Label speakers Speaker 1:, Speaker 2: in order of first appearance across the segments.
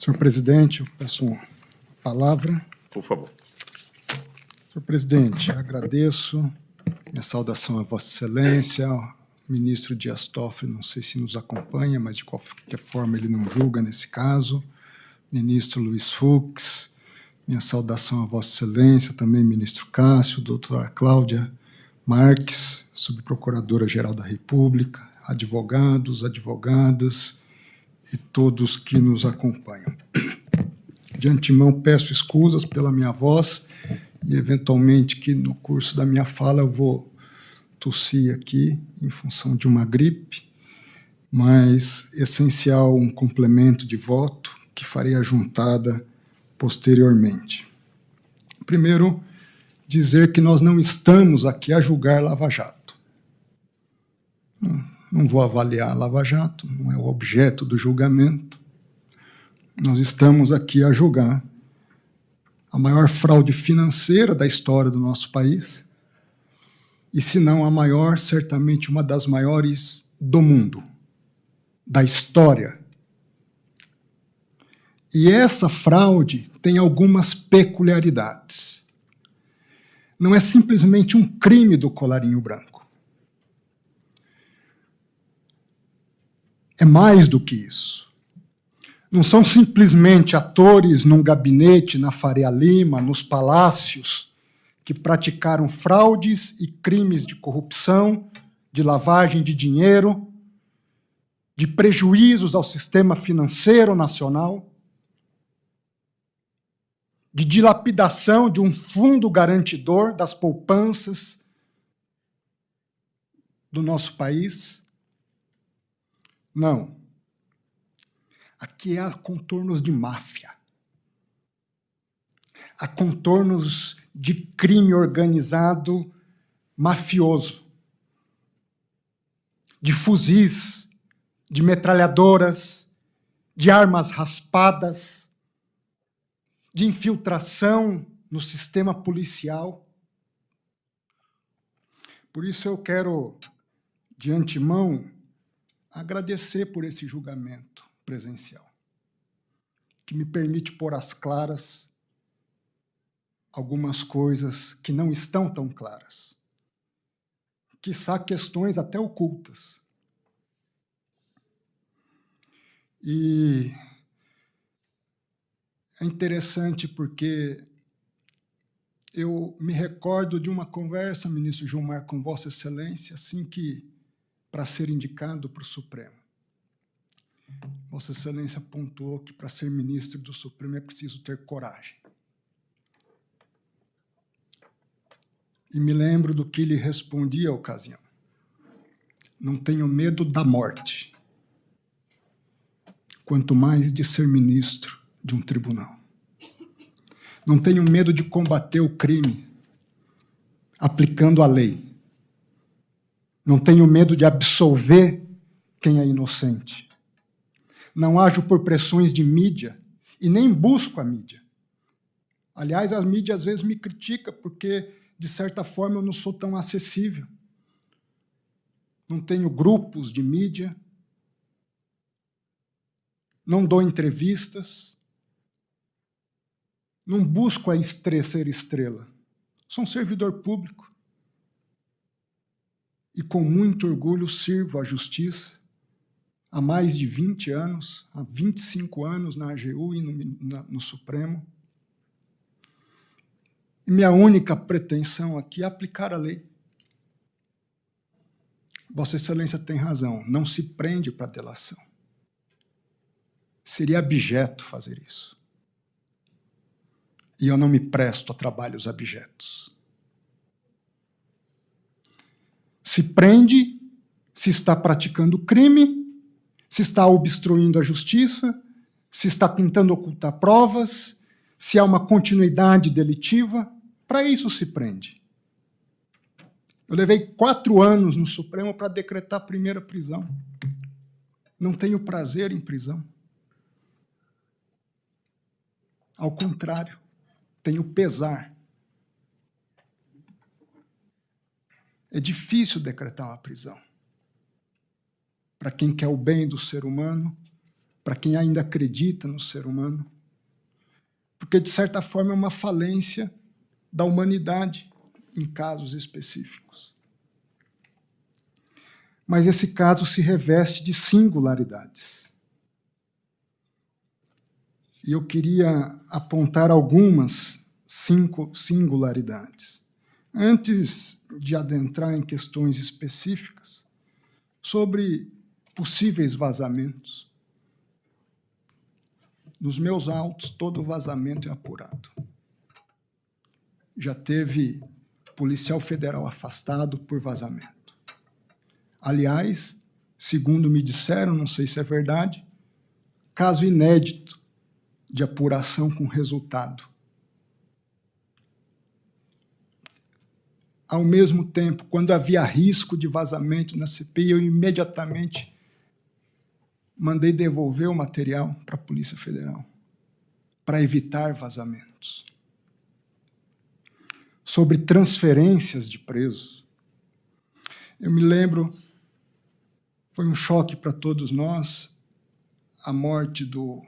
Speaker 1: Senhor presidente, eu peço uma palavra.
Speaker 2: Por favor.
Speaker 1: Senhor presidente, agradeço. Minha saudação a Vossa Excelência, ao ministro Dias Toffoli, não sei se nos acompanha, mas de qualquer forma ele não julga nesse caso. Ministro Luiz Fux, minha saudação a Vossa Excelência, também ministro Cássio, doutora Cláudia Marques, subprocuradora-geral da República, advogados, advogadas e todos que nos acompanham. De antemão, peço escusas pela minha voz e, eventualmente, que no curso da minha fala eu vou tossir aqui em função de uma gripe, mas essencial um complemento de voto que farei a juntada posteriormente. Primeiro, dizer que nós não estamos aqui a julgar Lava Jato. Não vou avaliar a Lava Jato, não é o objeto do julgamento. Nós estamos aqui a julgar a maior fraude financeira da história do nosso país, e se não a maior, certamente uma das maiores do mundo, da história. E essa fraude tem algumas peculiaridades. Não é simplesmente um crime do colarinho branco. É mais do que isso. Não são simplesmente atores num gabinete na Faria Lima, nos palácios, que praticaram fraudes e crimes de corrupção, de lavagem de dinheiro, de prejuízos ao sistema financeiro nacional, de dilapidação de um fundo garantidor das poupanças do nosso país. Não. Aqui há contornos de máfia. Há contornos de crime organizado mafioso, de fuzis, de metralhadoras, de armas raspadas, de infiltração no sistema policial. Por isso eu quero, de antemão, agradecer por esse julgamento presencial, que me permite pôr às claras algumas coisas que não estão tão claras, quiçá questões até ocultas. E é interessante porque eu me recordo de uma conversa, ministro Gilmar, com Vossa Excelência, assim que, para ser indicado para o Supremo. Vossa Excelência pontuou que para ser ministro do Supremo é preciso ter coragem. E me lembro do que lhe respondi à ocasião. Não tenho medo da morte, quanto mais de ser ministro de um tribunal. Não tenho medo de combater o crime, aplicando a lei. Não tenho medo de absolver quem é inocente. Não ajo por pressões de mídia e nem busco a mídia. Aliás, a mídia às vezes me critica porque, de certa forma, eu não sou tão acessível. Não tenho grupos de mídia, não dou entrevistas, não busco ser estrela. Sou um servidor público e, com muito orgulho, sirvo à justiça há mais de 20 anos, há 25 anos na AGU e no Supremo. E minha única pretensão aqui é aplicar a lei. Vossa Excelência tem razão, não se prende para delação. Seria abjeto fazer isso. E eu não me presto a trabalhos abjetos. Se prende se está praticando crime, se está obstruindo a justiça, se está tentando ocultar provas, se há uma continuidade delitiva, para isso se prende. Eu levei 4 anos no Supremo para decretar a primeira prisão. Não tenho prazer em prisão. Ao contrário, tenho pesar. É difícil decretar uma prisão. Para quem quer o bem do ser humano, para quem ainda acredita no ser humano, porque, de certa forma, é uma falência da humanidade em casos específicos. Mas esse caso se reveste de singularidades. E eu queria apontar algumas singularidades. Antes de adentrar em questões específicas sobre possíveis vazamentos, nos meus autos, todo vazamento é apurado. Já teve policial federal afastado por vazamento. Aliás, segundo me disseram, não sei se é verdade, caso inédito de apuração com resultado. Ao mesmo tempo, quando havia risco de vazamento na CPI, eu imediatamente mandei devolver o material para a Polícia Federal, para evitar vazamentos. Sobre transferências de presos, eu me lembro, foi um choque para todos nós, a morte do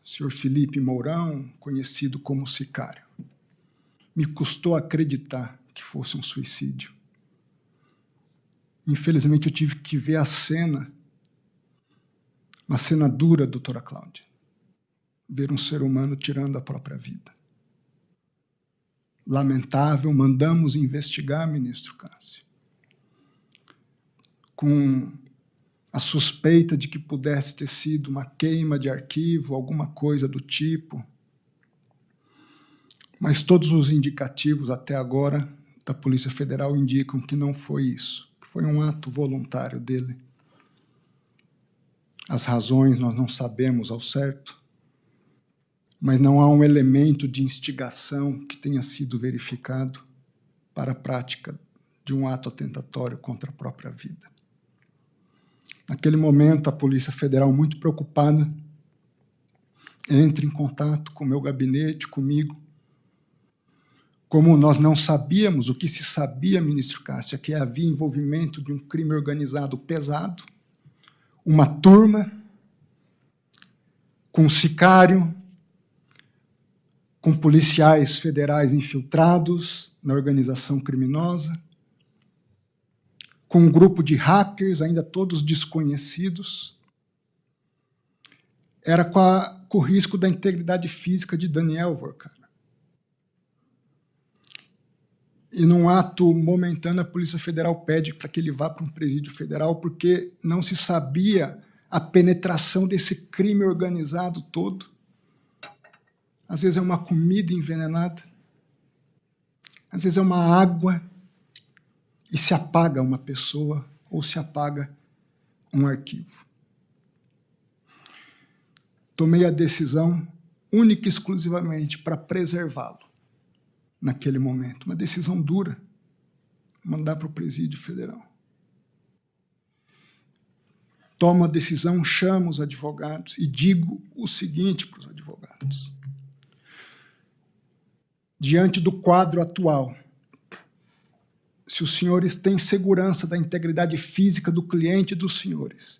Speaker 1: senhor Felipe Mourão, conhecido como Sicário. Me custou acreditar que fosse um suicídio. Infelizmente, eu tive que ver a cena, uma cena dura, doutora Cláudia, ver um ser humano tirando a própria vida. Lamentável, mandamos investigar, ministro Cássio, com a suspeita de que pudesse ter sido uma queima de arquivo, alguma coisa do tipo, mas todos os indicativos até agora da Polícia Federal indicam que não foi isso, que foi um ato voluntário dele. As razões nós não sabemos ao certo, mas não há um elemento de instigação que tenha sido verificado para a prática de um ato atentatório contra a própria vida. Naquele momento, a Polícia Federal, muito preocupada, entra em contato com o meu gabinete, comigo. Como nós não sabíamos, o que se sabia, ministro Cássio, é que havia envolvimento de um crime organizado pesado, uma turma com sicário, com policiais federais infiltrados na organização criminosa, com um grupo de hackers, ainda todos desconhecidos. Era com o risco da integridade física de Daniel Vorcara. E, num ato momentâneo, a Polícia Federal pede para que ele vá para um presídio federal, porque não se sabia a penetração desse crime organizado todo. Às vezes é uma comida envenenada, às vezes é uma água, e se apaga uma pessoa ou se apaga um arquivo. Tomei a decisão única e exclusivamente para preservá-lo naquele momento. Uma decisão dura, mandar para o presídio federal. Tomo a decisão, chamo os advogados e digo o seguinte para os advogados. Diante do quadro atual, se os senhores têm segurança da integridade física do cliente dos senhores,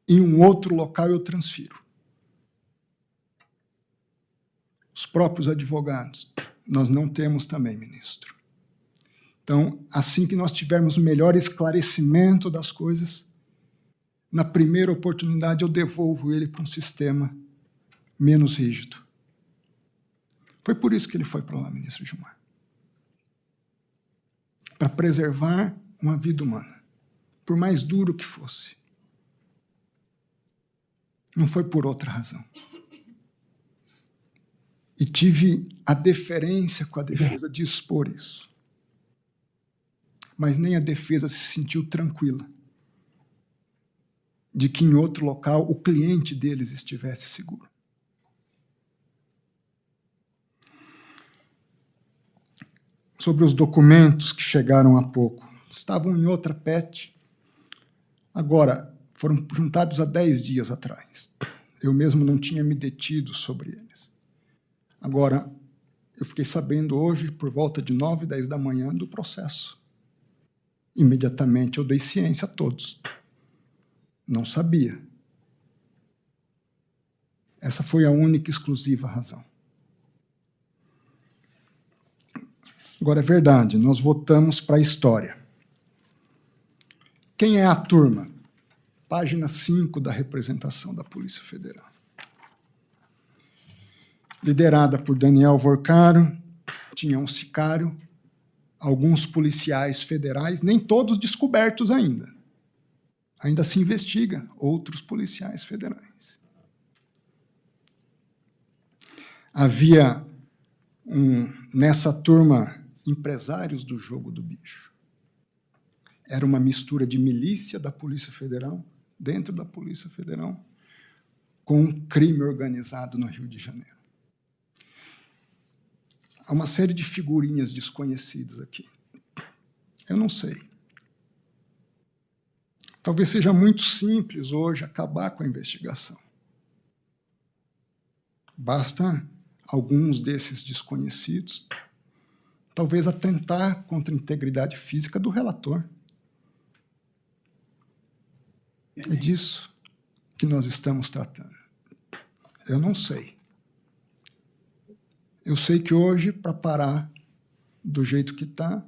Speaker 1: em um outro local eu transfiro. Os próprios advogados, nós não temos também, ministro. Então, assim que nós tivermos o melhor esclarecimento das coisas, na primeira oportunidade eu devolvo ele para um sistema menos rígido. Foi por isso que ele foi para lá, ministro Gilmar. Para preservar uma vida humana, por mais duro que fosse. Não foi por outra razão. E tive a deferência com a defesa de expor isso. Mas nem a defesa se sentiu tranquila de que em outro local o cliente deles estivesse seguro. Sobre os documentos que chegaram há pouco, estavam em outra PET, agora foram juntados há 10 dias atrás. Eu mesmo não tinha me detido sobre eles. Agora, eu fiquei sabendo hoje, por volta de 9, 10 da manhã, do processo. Imediatamente eu dei ciência a todos. Não sabia. Essa foi a única e exclusiva razão. Agora, é verdade, nós votamos para a história. Quem é a turma? Página 5 da representação da Polícia Federal. Liderada por Daniel Vorcaro, tinha um sicário, alguns policiais federais, nem todos descobertos ainda. Ainda se investiga outros policiais federais. Havia, nessa turma, empresários do jogo do bicho. Era uma mistura de milícia da Polícia Federal, dentro da Polícia Federal, com crime organizado no Rio de Janeiro. Há uma série de figurinhas desconhecidas aqui. Eu não sei. Talvez seja muito simples hoje acabar com a investigação. Basta alguns desses desconhecidos, talvez atentar contra a integridade física do relator. É disso que nós estamos tratando. Eu não sei. Eu sei que hoje, para parar do jeito que está,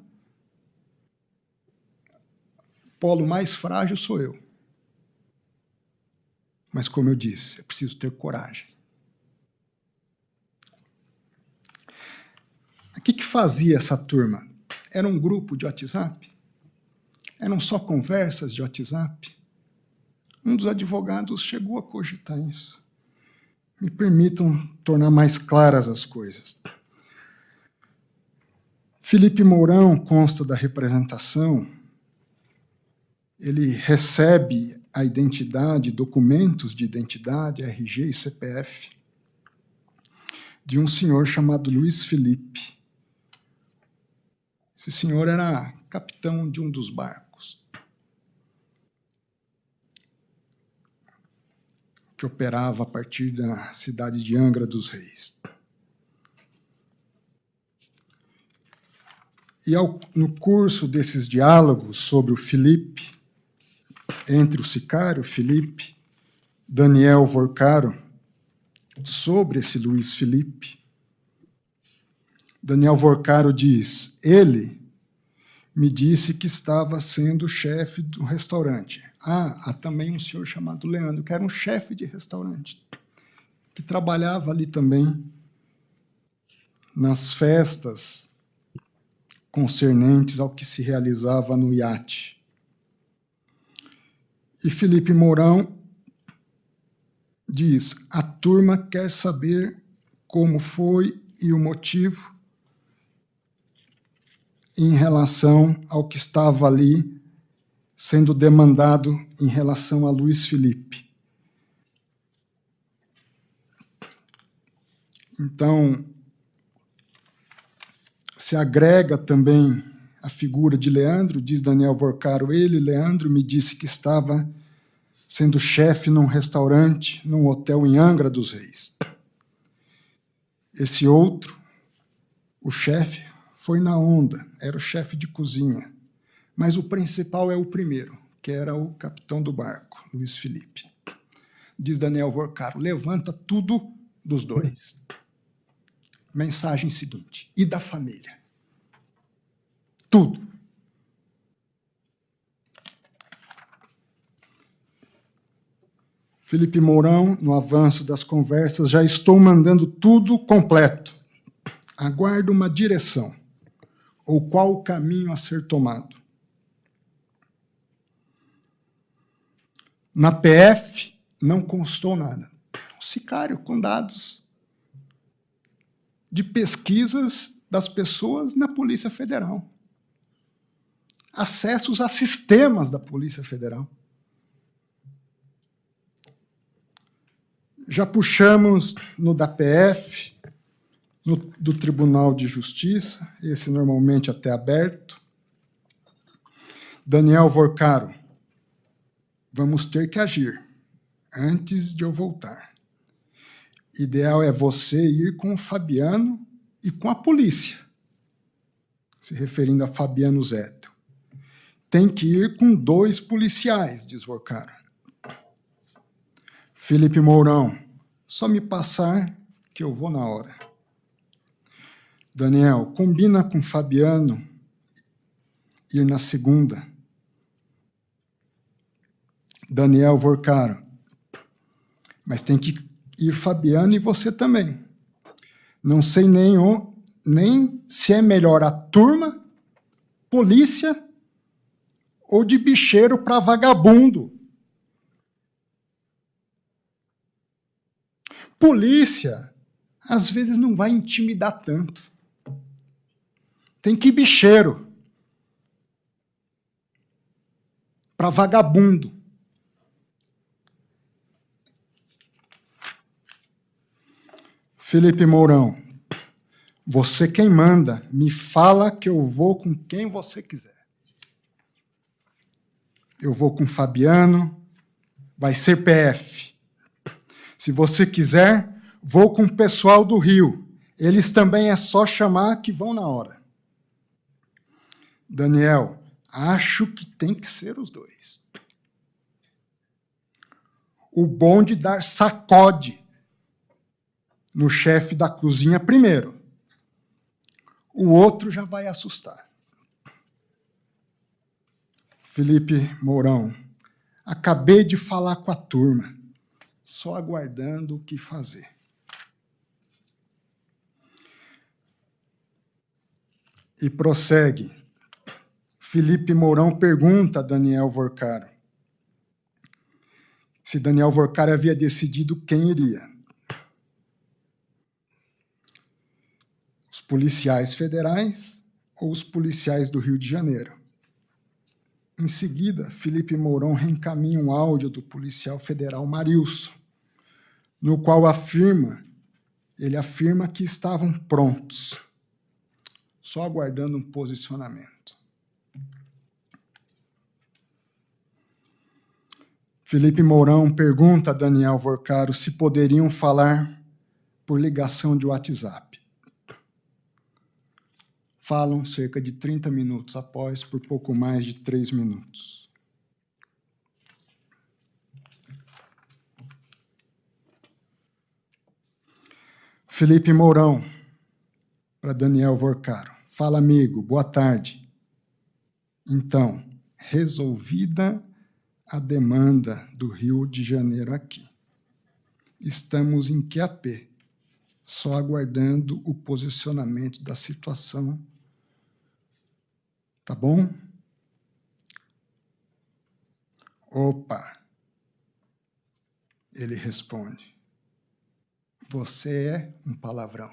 Speaker 1: o polo mais frágil sou eu. Mas, como eu disse, é preciso ter coragem. O que fazia essa turma? Era um grupo de WhatsApp? Eram só conversas de WhatsApp? Um dos advogados chegou a cogitar isso. Me permitam tornar mais claras as coisas. Felipe Mourão consta da representação, ele recebe a identidade, documentos de identidade, RG e CPF, de um senhor chamado Luiz Felipe. Esse senhor era capitão de um dos barcos, que operava a partir da cidade de Angra dos Reis. E no curso desses diálogos sobre o Felipe, entre o sicário Felipe, Daniel Vorcaro, sobre esse Luiz Felipe, Daniel Vorcaro diz: ele me disse que estava sendo chefe do restaurante. Há também um senhor chamado Leandro, que era um chefe de restaurante, que trabalhava ali também nas festas concernentes ao que se realizava no iate. E Felipe Mourão diz: a turma quer saber como foi e o motivo em relação ao que estava ali sendo demandado em relação a Luiz Felipe. Então, se agrega também a figura de Leandro, diz Daniel Vorcaro, Leandro, me disse que estava sendo chefe num restaurante, num hotel em Angra dos Reis. Esse outro, o chefe, foi na onda, era o chefe de cozinha. Mas o principal é o primeiro, que era o capitão do barco, Luiz Felipe. Diz Daniel Vorcaro, levanta tudo dos dois. Mensagem seguinte, e da família? Tudo. Felipe Mourão, no avanço das conversas, já estou mandando tudo completo. Aguardo uma direção, ou qual o caminho a ser tomado. Na PF, não constou nada. O sicário com dados de pesquisas das pessoas na Polícia Federal. Acessos a sistemas da Polícia Federal. Já puxamos no da PF, do Tribunal de Justiça, esse normalmente até aberto. Daniel Vorcaro, vamos ter que agir antes de eu voltar. Ideal é você ir com o Fabiano e com a polícia, se referindo a Fabiano Zettel. Tem que ir com 2 policiais, diz Vorcaro. Felipe Mourão, Só me passar que eu vou na hora. Daniel, combina com Fabiano ir na segunda. Daniel Vorcaro, mas tem que ir Fabiano e você também. Não sei nem se é melhor a turma, polícia ou de bicheiro para vagabundo. Polícia, às vezes, não vai intimidar tanto. Tem que ir bicheiro para vagabundo. Felipe Mourão, você quem manda, me fala que eu vou com quem você quiser. Eu vou com Fabiano, vai ser PF. Se você quiser, vou com o pessoal do Rio. Eles também é só chamar que vão na hora. Daniel, acho que tem que ser os dois. O bom de dar sacode no chefe da cozinha primeiro. O outro já vai assustar. Felipe Mourão, acabei de falar com a turma, só aguardando o que fazer. E prossegue. Felipe Mourão pergunta a Daniel Vorcaro se Daniel Vorcaro havia decidido quem iria. Os policiais federais ou os policiais do Rio de Janeiro. Em seguida, Felipe Mourão reencaminha um áudio do policial federal Marilson, no qual ele afirma que estavam prontos, só aguardando um posicionamento. Felipe Mourão pergunta a Daniel Vorcaro se poderiam falar por ligação de WhatsApp. Falam cerca de 30 minutos após, por pouco mais de 3 minutos. Felipe Mourão, para Daniel Vorcaro. Fala, amigo, boa tarde. Então, resolvida a demanda do Rio de Janeiro aqui. Estamos em QAP, só aguardando o posicionamento da situação. Tá bom? Opa! Ele responde. Você é um palavrão.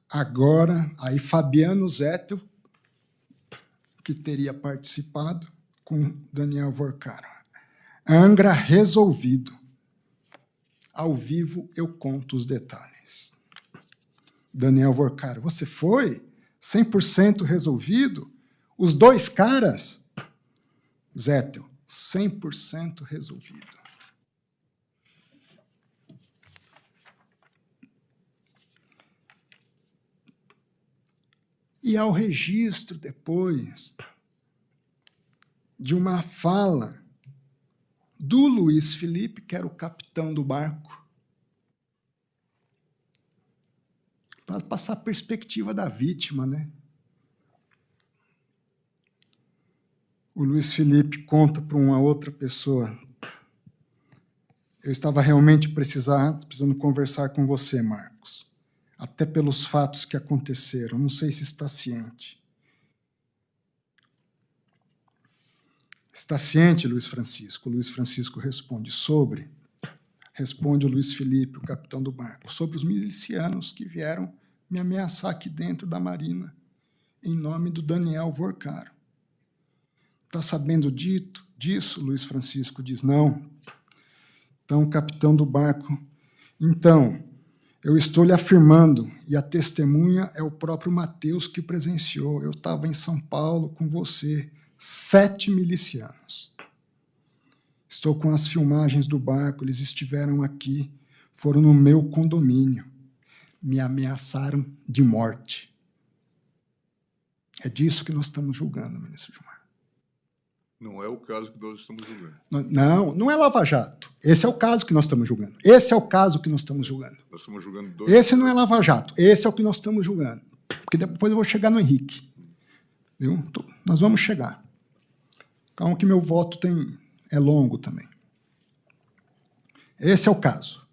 Speaker 1: Agora, aí Fabiano Zettel, que teria participado com Daniel Vorcaro. Angra resolvido. Ao vivo eu conto os detalhes. Daniel Vorcaro, você foi? 100% resolvido? Os 2 caras? Zettel, 100% resolvido. E ao registro depois de uma fala do Luiz Felipe, que era o capitão do barco, para passar a perspectiva da vítima, né? O Luiz Felipe conta para uma outra pessoa: eu estava realmente precisando conversar com você, Marcos, até pelos fatos que aconteceram, não sei se está ciente. Está ciente, Luiz Francisco? Luiz Francisco responde, responde o Luiz Felipe, o capitão do barco, sobre os milicianos que vieram me ameaçar aqui dentro da Marina, em nome do Daniel Vorcaro. Está sabendo disso? Luiz Francisco diz, não. Então, o capitão do barco, então, eu estou lhe afirmando, e a testemunha é o próprio Matheus que presenciou, eu estava em São Paulo com você, 7 milicianos. Estou com as filmagens do barco, eles estiveram aqui, foram no meu condomínio, me ameaçaram de morte. É disso que nós estamos julgando, ministro Gilmar.
Speaker 2: Não é o caso que nós estamos julgando.
Speaker 1: Não, não é Lava Jato. Esse é o caso que nós estamos julgando. Esse é o caso que nós estamos julgando.
Speaker 2: Nós estamos julgando dois.
Speaker 1: Esse não é Lava Jato. Esse é o que nós estamos julgando. Porque depois eu vou chegar no Henrique. Viu? Nós vamos chegar. Calma que meu voto é longo também. Esse é o caso.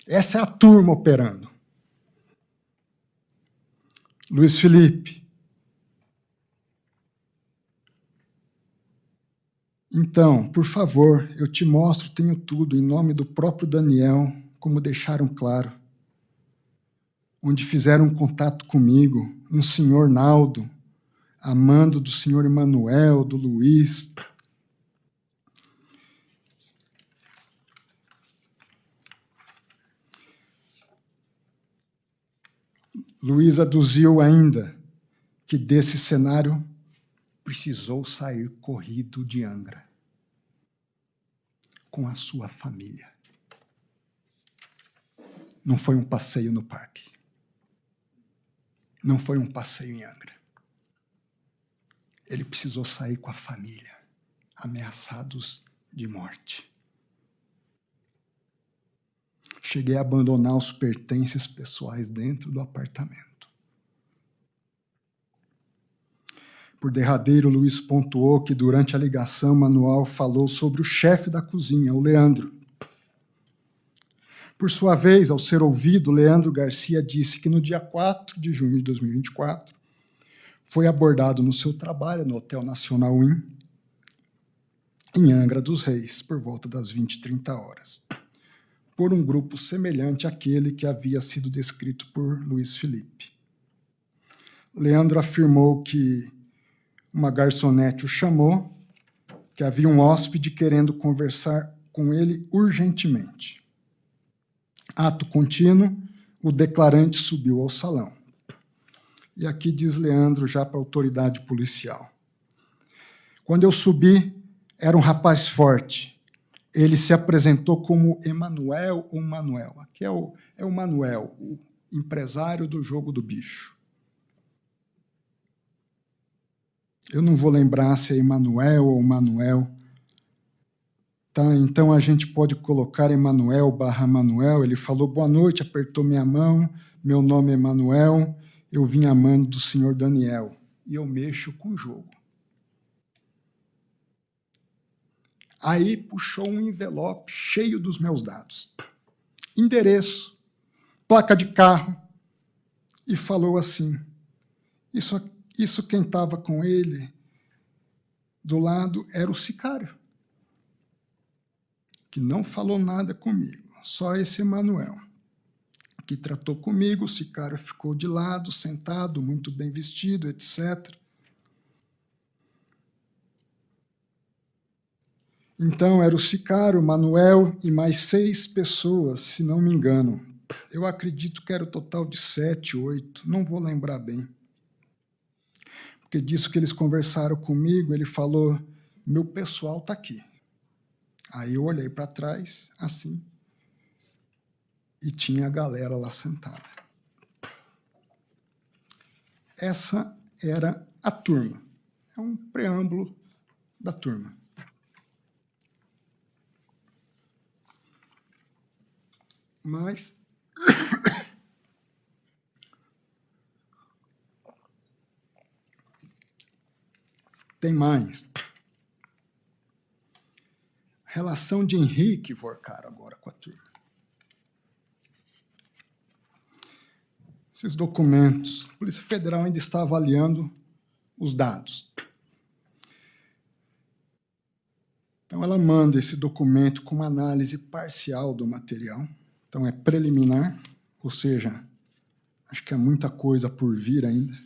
Speaker 1: Essa é a turma operando. Luiz Felipe. Então, por favor, eu te mostro, tenho tudo, em nome do próprio Daniel, como deixaram claro, onde fizeram contato comigo, um senhor Naldo, amando do senhor Emanuel, do Luiz. Luiz aduziu ainda que desse cenário precisou sair corrido de Angra, com a sua família. Não foi um passeio no parque. Não foi um passeio em Angra. Ele precisou sair com a família, ameaçados de morte. Cheguei a abandonar os pertences pessoais dentro do apartamento. Por derradeiro, Luiz pontuou que durante a ligação, Manuel falou sobre o chefe da cozinha, o Leandro. Por sua vez, ao ser ouvido, Leandro Garcia disse que no dia 4 de junho de 2024, foi abordado no seu trabalho no Hotel Nacional Inn, em Angra dos Reis, por volta das 20h30, por um grupo semelhante àquele que havia sido descrito por Luiz Felipe. Leandro afirmou que uma garçonete o chamou, que havia um hóspede querendo conversar com ele urgentemente. Ato contínuo, o declarante subiu ao salão. E aqui diz Leandro, já para a autoridade policial. Quando eu subi, era um rapaz forte. Ele se apresentou como Emanuel ou Manuel. Aqui é o Manuel, o empresário do Jogo do Bicho. Eu não vou lembrar se é Emanuel ou Manuel. Tá, então a gente pode colocar Emanuel/Manuel. Ele falou, boa noite, apertou minha mão, meu nome é Emanuel, eu vim amando do senhor Daniel, e eu mexo com o jogo. Aí puxou um envelope cheio dos meus dados. Endereço, placa de carro, e falou assim, isso quem estava com ele do lado era o sicário, que não falou nada comigo, só esse Emanuel, que tratou comigo, o sicário ficou de lado, sentado, muito bem vestido, etc. Então, era o sicário, Manuel e mais 6 pessoas, se não me engano. Eu acredito que era o total de 7, 8, não vou lembrar bem. Porque disso que eles conversaram comigo, ele falou, meu pessoal está aqui. Aí eu olhei para trás, assim, e tinha a galera lá sentada. Essa era a turma. É um preâmbulo da turma. Mas tem mais. Relação de Henrique Vorcaro agora com a turma. Esses documentos, a Polícia Federal ainda está avaliando os dados. Então, ela manda esse documento com uma análise parcial do material. Então, é preliminar, ou seja, acho que há muita coisa por vir ainda.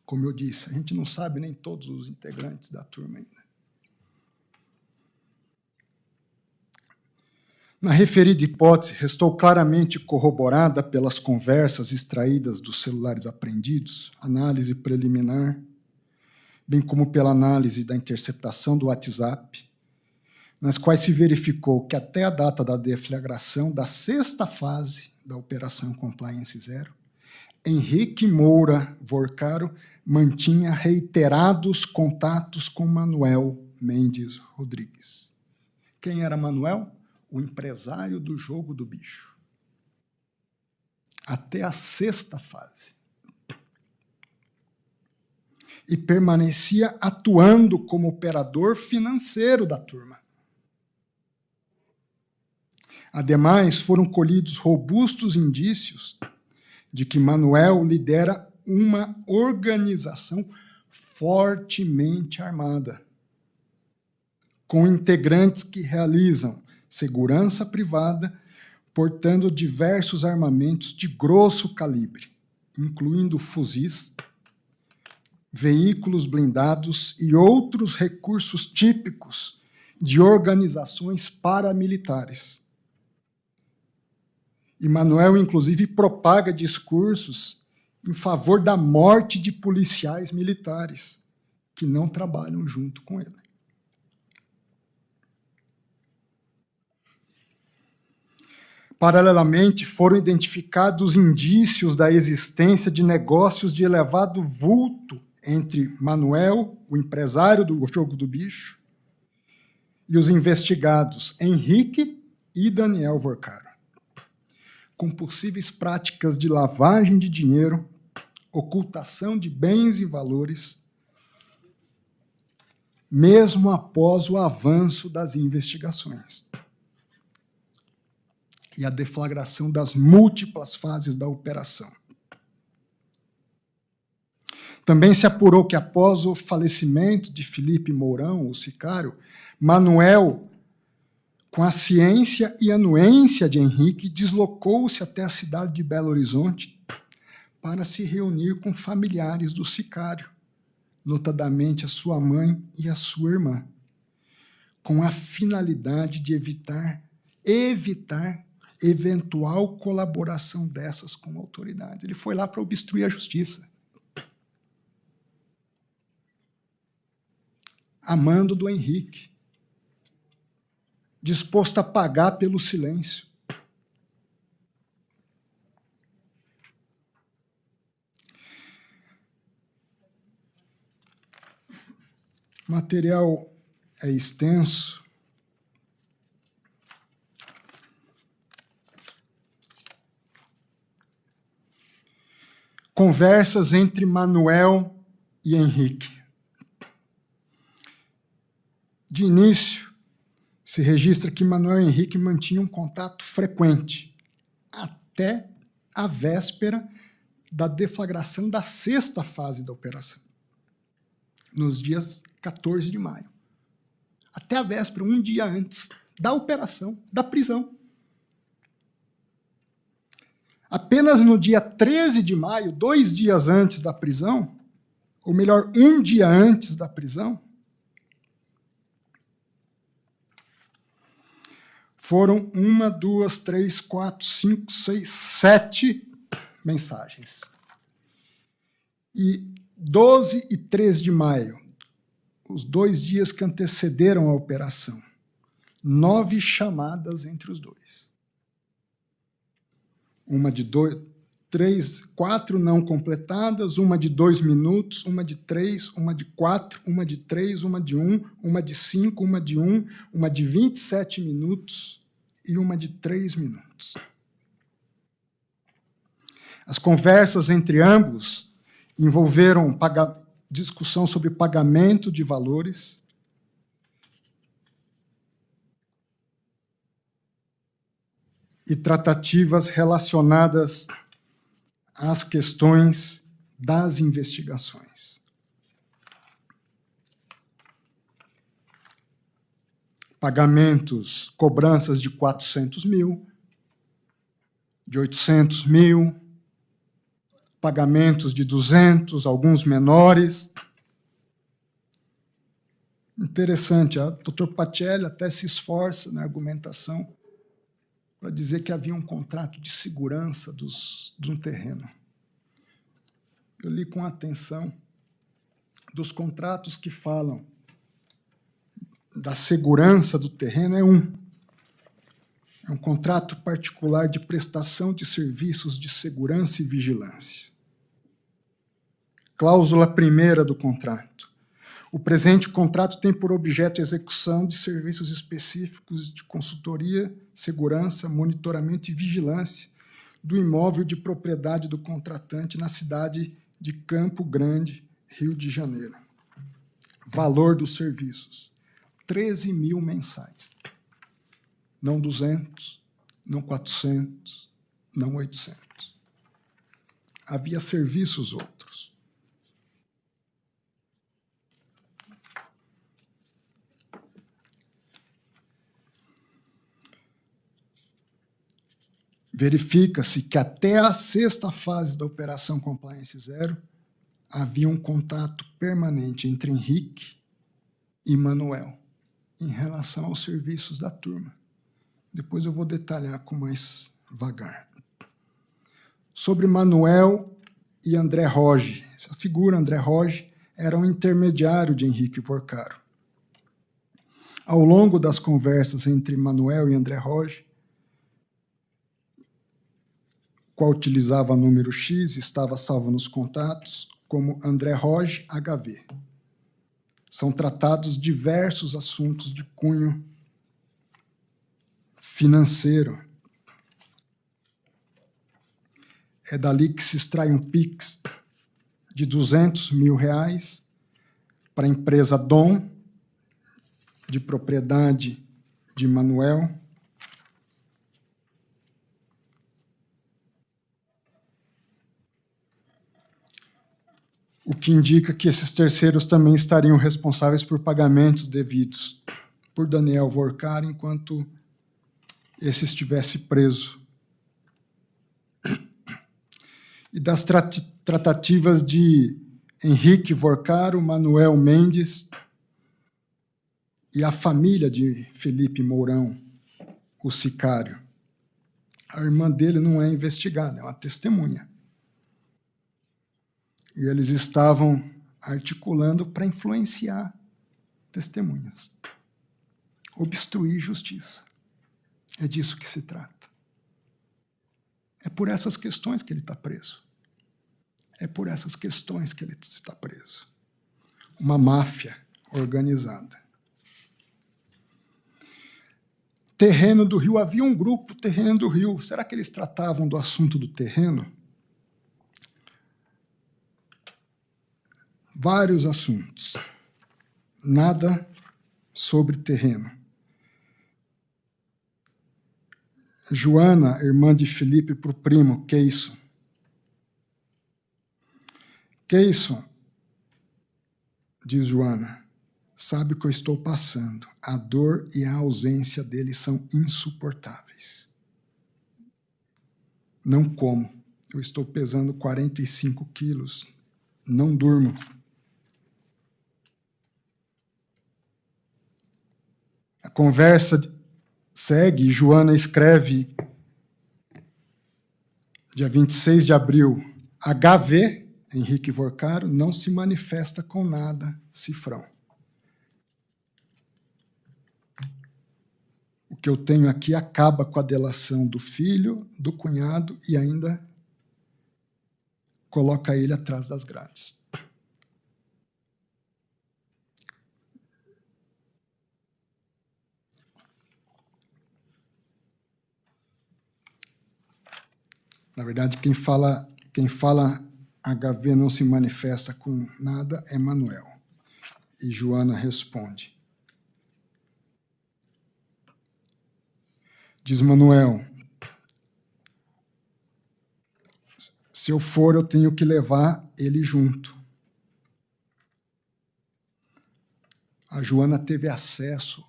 Speaker 1: Como eu disse, a gente não sabe nem todos os integrantes da turma ainda. Na referida hipótese, restou claramente corroborada pelas conversas extraídas dos celulares apreendidos, análise preliminar, bem como pela análise da interceptação do WhatsApp, nas quais se verificou que até a data da deflagração da 6ª fase da Operação Compliance Zero, Henrique Moura Vorcaro mantinha reiterados contatos com Manuel Mendes Rodrigues. Quem era Manuel? O empresário do jogo do bicho. Até a 6ª fase. E permanecia atuando como operador financeiro da turma. Ademais, foram colhidos robustos indícios de que Manuel lidera uma organização fortemente armada, com integrantes que realizam segurança privada, portando diversos armamentos de grosso calibre, incluindo fuzis, veículos blindados e outros recursos típicos de organizações paramilitares. E Manuel, inclusive, propaga discursos em favor da morte de policiais militares que não trabalham junto com ele. Paralelamente, foram identificados indícios da existência de negócios de elevado vulto entre Manuel, o empresário do jogo do bicho, e os investigados Henrique e Daniel Vorcaro, com possíveis práticas de lavagem de dinheiro, ocultação de bens e valores, mesmo após o avanço das investigações e a deflagração das múltiplas fases da operação. Também se apurou que, após o falecimento de Felipe Mourão, o sicário, Manuel, com a ciência e anuência de Henrique, deslocou-se até a cidade de Belo Horizonte para se reunir com familiares do sicário, notadamente a sua mãe e a sua irmã, com a finalidade de evitar eventual colaboração dessas com a autoridade. Ele foi lá para obstruir a justiça. Amando do Henrique, disposto a pagar pelo silêncio. O material é extenso. Conversas entre Manuel e Henrique. De início, se registra que Manuel e Henrique mantinham um contato frequente, até a véspera da deflagração da 6ª fase da operação, nos dias 14 de maio. Até a véspera, um dia antes da operação, da prisão. Apenas no dia 13 de maio, 2 dias antes da prisão, ou melhor, um dia antes da prisão, foram 1, 2, 3, 4, 5, 6, 7 mensagens. E 12 e 13 de maio, os 2 dias que antecederam a operação, 9 chamadas entre os dois. Uma de 4 não completadas, uma de 2 minutos, uma de 3, uma de 4, uma de 3, uma de 1, uma de 5, uma de 1, uma de 27 minutos e uma de 3 minutos. As conversas entre ambos envolveram discussão sobre pagamento de valores, e tratativas relacionadas às questões das investigações. Pagamentos, cobranças de 400 mil, de 800 mil, pagamentos de 200, alguns menores. Interessante, o Dr. Pacelli até se esforça na argumentação para dizer que havia um contrato de segurança de um terreno. Eu li com atenção dos contratos que falam da segurança do terreno, é um contrato particular de prestação de serviços de segurança e vigilância. Cláusula 1ª do contrato. O presente contrato tem por objeto a execução de serviços específicos de consultoria, segurança, monitoramento e vigilância do imóvel de propriedade do contratante na cidade de Campo Grande, Rio de Janeiro. Valor dos serviços, 13 mil mensais. Não 200, não 400, não 800. Havia serviços outros. Verifica-se que até a 6ª fase da Operação Compliance Zero havia um contato permanente entre Henrique e Manuel em relação aos serviços da turma. Depois eu vou detalhar com mais vagar. Sobre Manuel e André Roge. Essa figura, André Roge, era um intermediário de Henrique Vorcaro. Ao longo das conversas entre Manuel e André Roge, qual utilizava número X, estava salvo nos contatos como André Roge HV. São tratados diversos assuntos de cunho financeiro. É dali que se extrai um PIX de R$200 mil para a empresa Dom, de propriedade de Manuel, o que indica que esses terceiros também estariam responsáveis por pagamentos devidos por Daniel Vorcaro enquanto esse estivesse preso. E das tratativas de Henrique Vorcaro, Manuel Mendes e a família de Felipe Mourão, o sicário. A irmã dele não é investigada, é uma testemunha. E eles estavam articulando para influenciar testemunhas. Obstruir justiça. É disso que se trata. É por essas questões que ele está preso. É por essas questões que ele está preso. Uma máfia organizada. Terreno do Rio. Havia um grupo, Terreno do Rio. Será que eles tratavam do assunto do terreno? Vários assuntos. Nada sobre terreno. Joana, irmã de Felipe, para o primo, Keyson. Keyson, diz Joana, sabe o que eu estou passando. A dor e a ausência dele são insuportáveis. Não como. Eu estou pesando 45 quilos. Não durmo. A conversa segue, Joana escreve, dia 26 de abril, HV, Henrique Vorcaro, não se manifesta com nada, cifrão. O que eu tenho aqui acaba com a delação do filho, do cunhado e ainda coloca ele atrás das grades. Na verdade, quem fala HV não se manifesta com nada é Manuel. E Joana responde. Diz Manuel, se eu for, eu tenho que levar ele junto. A Joana teve acesso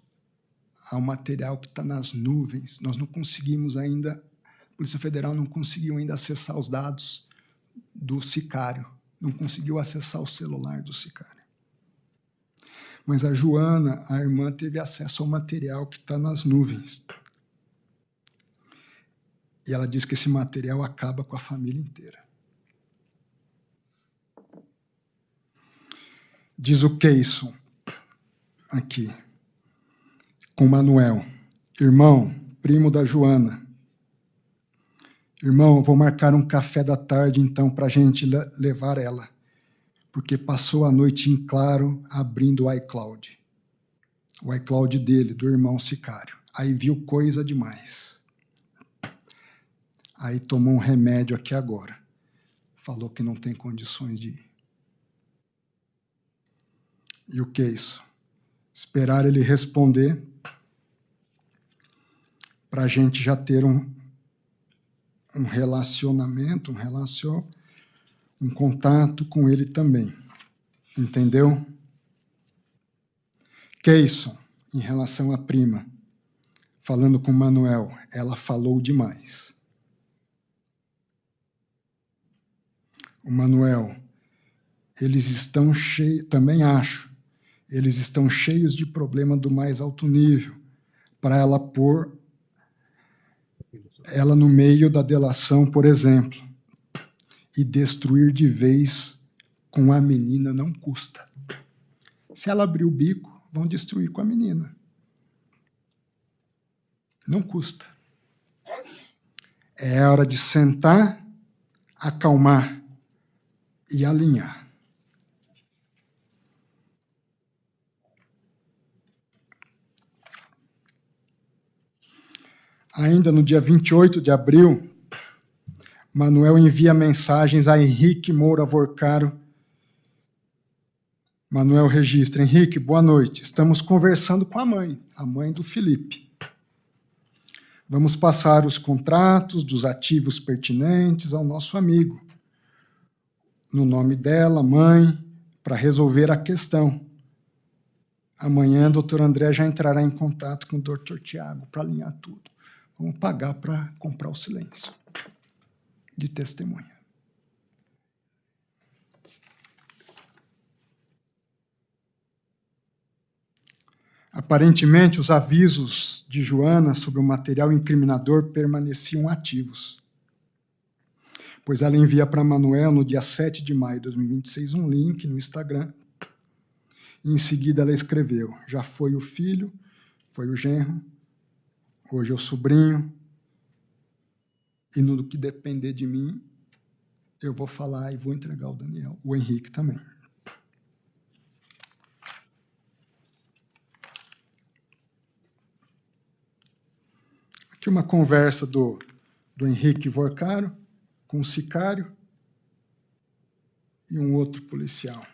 Speaker 1: ao material que está nas nuvens. Nós não conseguimos ainda, a Polícia Federal não conseguiu ainda acessar os dados do sicário, não conseguiu acessar o celular do sicário. Mas a Joana, a irmã, teve acesso ao material que está nas nuvens. E ela diz que esse material acaba com a família inteira. Diz o Keyson, aqui, com Manuel. Irmão, primo da Joana. Irmão, vou marcar um café da tarde, então, para a gente levar ela. porque passou a noite em claro abrindo o iCloud. O iCloud dele, do irmão sicário. Aí viu coisa demais. Aí tomou um remédio aqui agora. Falou que não tem condições de ir. E o que é isso? Esperar ele responder para a gente já ter um relacionamento, um contato com ele também. Entendeu? Keyson, em relação à prima, falando com Manuel, ela falou demais. O Manuel, eles estão cheios, também acho, eles estão cheios de problema do mais alto nível, para ela pôr ela no meio da delação, por exemplo, e destruir de vez com a menina não custa. Se ela abrir o bico, vão destruir com a menina. Não custa. É hora de sentar, acalmar e alinhar. Ainda no dia 28 de abril, Manuel envia mensagens a Henrique Moura Vorcaro. Manuel registra: Henrique, boa noite. Estamos conversando com a mãe do Felipe. Vamos passar os contratos dos ativos pertinentes ao nosso amigo, no nome dela, mãe, para resolver a questão. Amanhã, a doutora André já entrará em contato com o doutor Tiago para alinhar tudo. Vamos pagar para comprar o silêncio de testemunha. Aparentemente, os avisos de Joana sobre o material incriminador permaneciam ativos, pois ela envia para Manuel, no dia 7 de maio de 2026, um link no Instagram, e em seguida ela escreveu: já foi o filho, foi o genro, hoje é o sobrinho, e no que depender de mim, eu vou falar e vou entregar o Daniel, o Henrique também. Aqui uma conversa do Henrique Vorcaro com o sicário e um outro policial.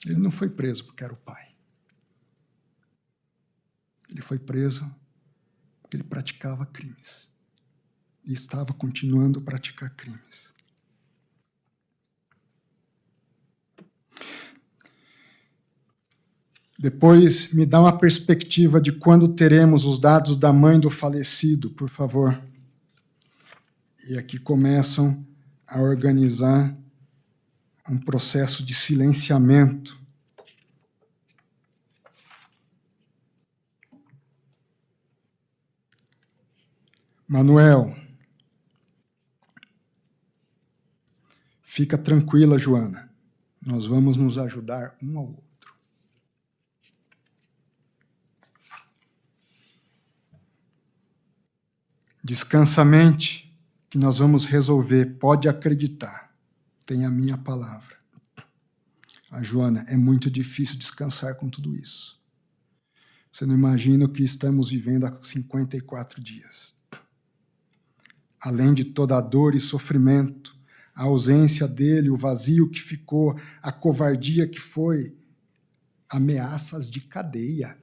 Speaker 1: Ele não foi preso porque era o pai. Ele foi preso porque ele praticava crimes. E estava continuando a praticar crimes. Depois, me dá uma perspectiva de quando teremos os dados da mãe do falecido, por favor. E aqui começam a organizar um processo de silenciamento. Manuel, fica tranquila, Joana. Nós vamos nos ajudar um ao outro. Descansa a mente, que nós vamos resolver. Pode acreditar. Tem a minha palavra. A Joana, é muito difícil descansar com tudo isso. Você não imagina o que estamos vivendo há 54 dias. Além de toda a dor e sofrimento, a ausência dele, o vazio que ficou, a covardia que foi, ameaças de cadeia,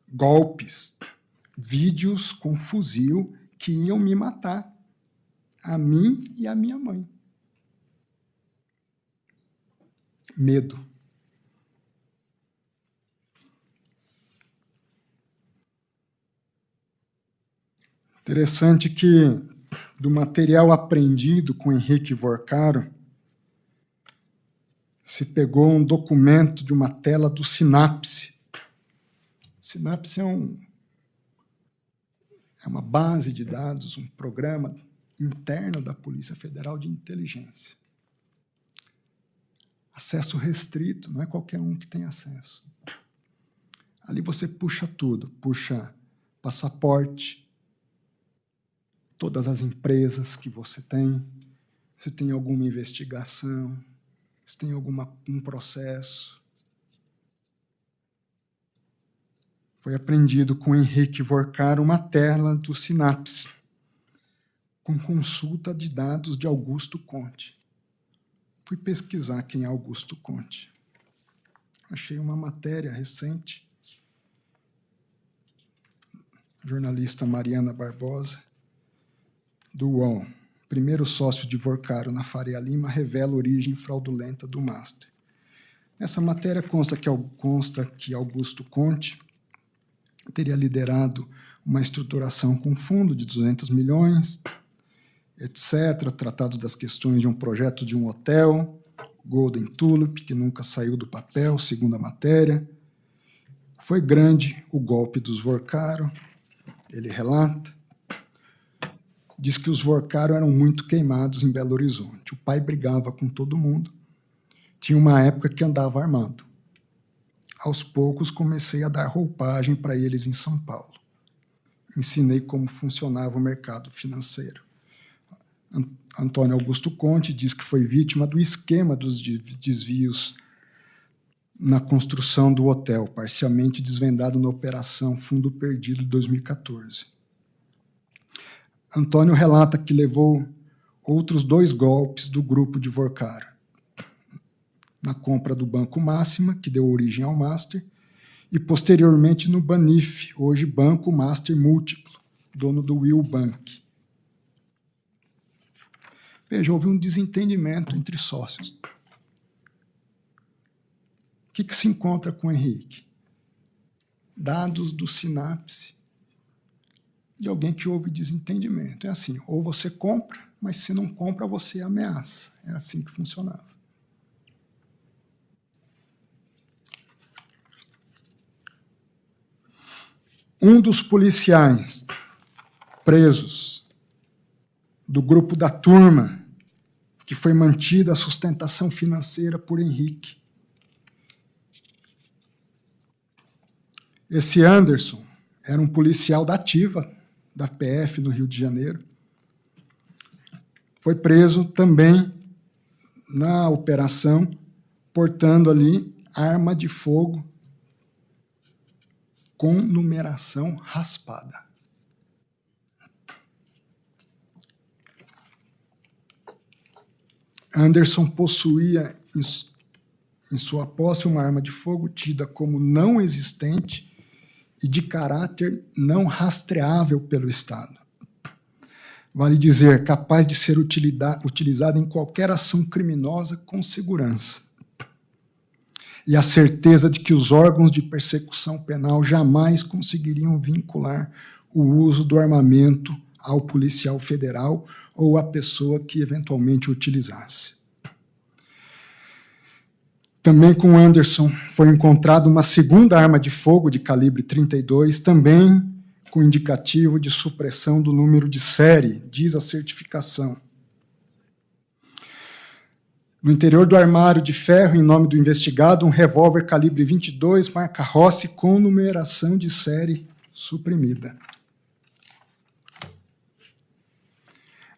Speaker 1: golpes, vídeos com fuzil que iam me matar, a mim e a minha mãe. Medo. Interessante que, do material apreendido com Henrique Vorcaro, se pegou um documento de uma tela do Sinapse. Sinapse é uma base de dados, um programa interno da Polícia Federal de Inteligência. Acesso restrito, não é qualquer um que tem acesso. Ali você puxa tudo, puxa passaporte, todas as empresas que você tem, se tem alguma investigação, se tem um processo. Foi apreendido com Henrique Vorcaro uma tela do Sinapse, com consulta de dados de Augusto Conte. Fui pesquisar quem é Augusto Conte. Achei uma matéria recente, jornalista Mariana Barbosa, do UOL. Primeiro sócio de Vorcaro na Faria Lima revela a origem fraudulenta do Master. Nessa matéria consta que Augusto Conte teria liderado uma estruturação com fundo de 200 milhões, etc., tratado das questões de um projeto de um hotel, Golden Tulip, que nunca saiu do papel, segundo a matéria. Foi grande o golpe dos Vorcaro, ele relata. Diz que os Vorcaro eram muito queimados em Belo Horizonte. O pai brigava com todo mundo. Tinha uma época que andava armado. Aos poucos, comecei a dar roupagem para eles em São Paulo. Ensinei como funcionava o mercado financeiro. Antônio Augusto Conte diz que foi vítima do esquema dos desvios na construção do hotel, parcialmente desvendado na Operação Fundo Perdido de 2014. Antônio relata que levou outros 2 golpes do grupo de Vorcaro, na compra do Banco Máxima, que deu origem ao Master, e posteriormente no Banif, hoje Banco Master Múltiplo, dono do Will Bank. Veja, houve um desentendimento entre sócios. O que se encontra com o Henrique? Dados do Sinapse de alguém que houve desentendimento. É assim, ou você compra, mas se não compra, você ameaça. É assim que funcionava. Um dos policiais presos do grupo da turma, que foi mantida a sustentação financeira por Henrique. Esse Anderson era um policial da ativa, da PF no Rio de Janeiro. Foi preso também na operação, portando ali arma de fogo com numeração raspada. Anderson possuía em sua posse uma arma de fogo tida como não existente e de caráter não rastreável pelo Estado. Vale dizer, capaz de ser utilizada em qualquer ação criminosa com segurança. E a certeza de que os órgãos de persecução penal jamais conseguiriam vincular o uso do armamento ao policial federal ou à pessoa que eventualmente o utilizasse. Também com Anderson foi encontrada uma segunda arma de fogo de calibre 32, também com indicativo de supressão do número de série, diz a certificação. No interior do armário de ferro, em nome do investigado, um revólver calibre 22, marca Rossi, com numeração de série suprimida.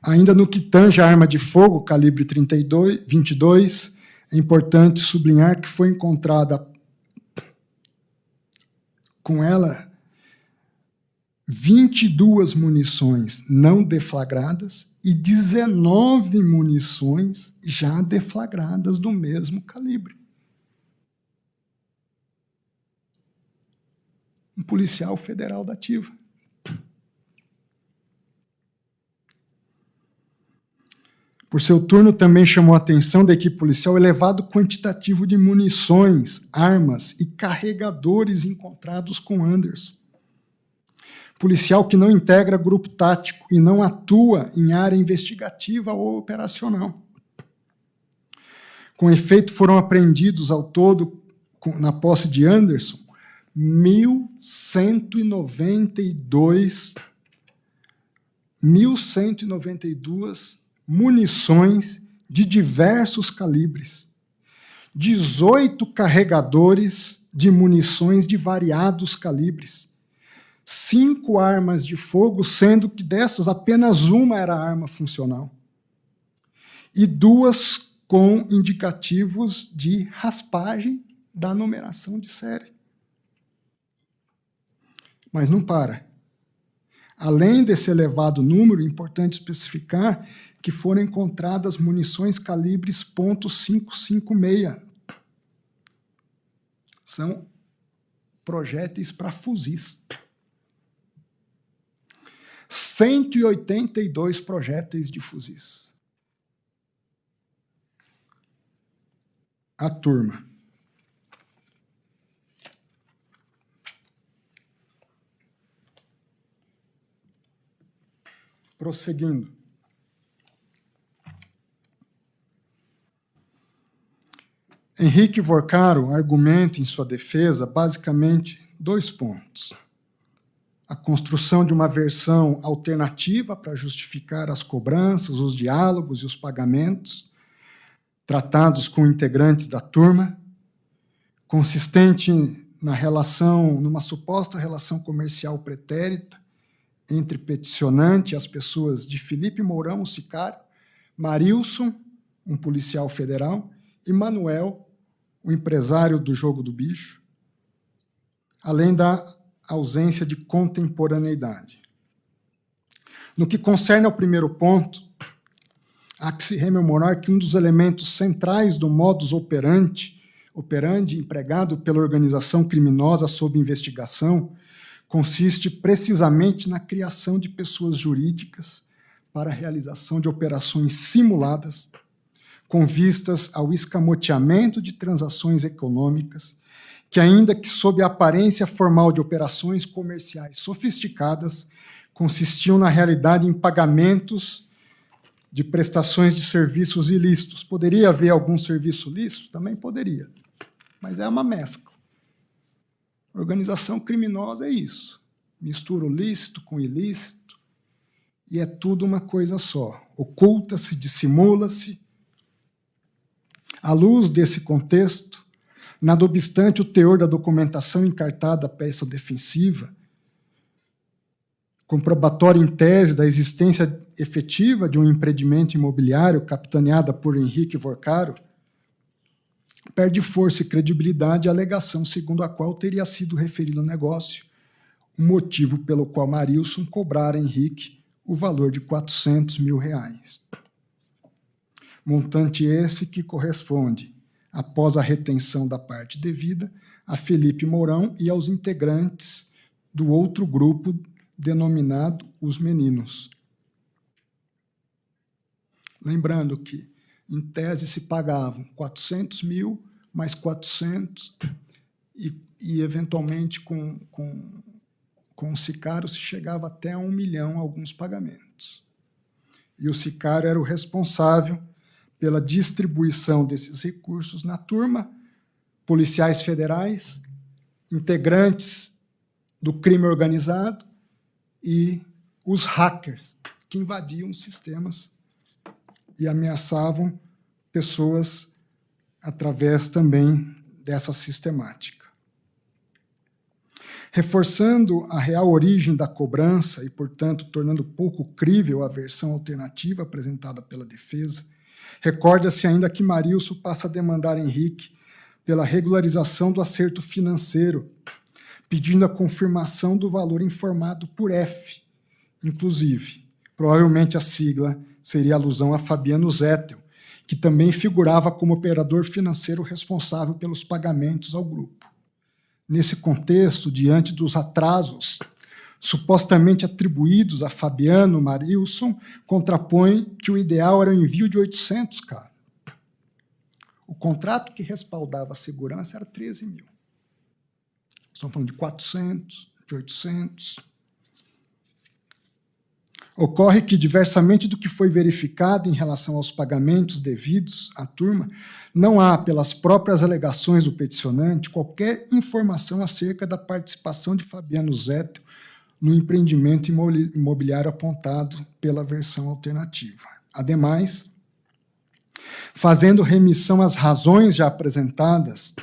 Speaker 1: Ainda no que tange a arma de fogo, calibre 22, é importante sublinhar que foi encontrada com ela 22 munições não deflagradas e 19 munições já deflagradas do mesmo calibre. Um policial federal da ativa. Por seu turno, também chamou a atenção da equipe policial o elevado quantitativo de munições, armas e carregadores encontrados com Anderson. Policial que não integra grupo tático e não atua em área investigativa ou operacional. Com efeito, foram apreendidos ao todo, na posse de Anderson, 1.192 munições de diversos calibres, 18 carregadores de munições de variados calibres, 5 armas de fogo, sendo que dessas apenas uma era arma funcional, e 2 com indicativos de raspagem da numeração de série. Mas não para. Além desse elevado número, é importante especificar que foram encontradas munições calibres .556. São projéteis para fuzis. 182 projéteis de fuzis. A turma. Prosseguindo. Henrique Vorcaro argumenta em sua defesa basicamente 2 pontos. A construção de uma versão alternativa para justificar as cobranças, os diálogos e os pagamentos tratados com integrantes da turma, consistente na relação, numa suposta relação comercial pretérita entre peticionante e as pessoas de Felipe Mourão, o sicário, Marilson, um policial federal, e Manuel, o empresário do jogo do bicho, além da ausência de contemporaneidade. No que concerne ao primeiro ponto, há que se rememorar que um dos elementos centrais do modus operandi empregado pela organização criminosa sob investigação consiste precisamente na criação de pessoas jurídicas para a realização de operações simuladas com vistas ao escamoteamento de transações econômicas que, ainda que sob a aparência formal de operações comerciais sofisticadas, consistiam na realidade em pagamentos de prestações de serviços ilícitos. Poderia haver algum serviço lícito? Também poderia, mas é uma mescla. Organização criminosa é isso. Mistura o lícito com o ilícito e é tudo uma coisa só. Oculta-se, dissimula-se. À luz desse contexto, nada obstante o teor da documentação encartada à peça defensiva, comprobatório em tese da existência efetiva de um empreendimento imobiliário capitaneada por Henrique Vorcaro, perde força e credibilidade a alegação segundo a qual teria sido referido o negócio, o motivo pelo qual Marilson cobrara a Henrique o valor de R$400 mil. Montante esse que corresponde, após a retenção da parte devida, a Felipe Mourão e aos integrantes do outro grupo denominado Os Meninos. Lembrando que, em tese, se pagavam 400 mil, mais 400, e eventualmente, com o sicário, se chegava até 1 milhão alguns pagamentos. E o sicário era o responsável pela distribuição desses recursos na turma, policiais federais, integrantes do crime organizado e os hackers que invadiam os sistemas e ameaçavam pessoas através também dessa sistemática. Reforçando a real origem da cobrança e, portanto, tornando pouco crível a versão alternativa apresentada pela defesa, recorda-se ainda que Marilson passa a demandar Henrique pela regularização do acerto financeiro, pedindo a confirmação do valor informado por F, inclusive. Provavelmente a sigla seria alusão a Fabiano Zettel, que também figurava como operador financeiro responsável pelos pagamentos ao grupo. Nesse contexto, diante dos atrasos supostamente atribuídos a Fabiano Marilson, contrapõe que o ideal era o envio de 800K. O contrato que respaldava a segurança era 13 mil. Estamos falando de 400, de 800. Ocorre que, diversamente do que foi verificado em relação aos pagamentos devidos à turma, não há, pelas próprias alegações do peticionante, qualquer informação acerca da participação de Fabiano Zettel no empreendimento imobiliário apontado pela versão alternativa. Ademais, fazendo remissão às razões já apresentadas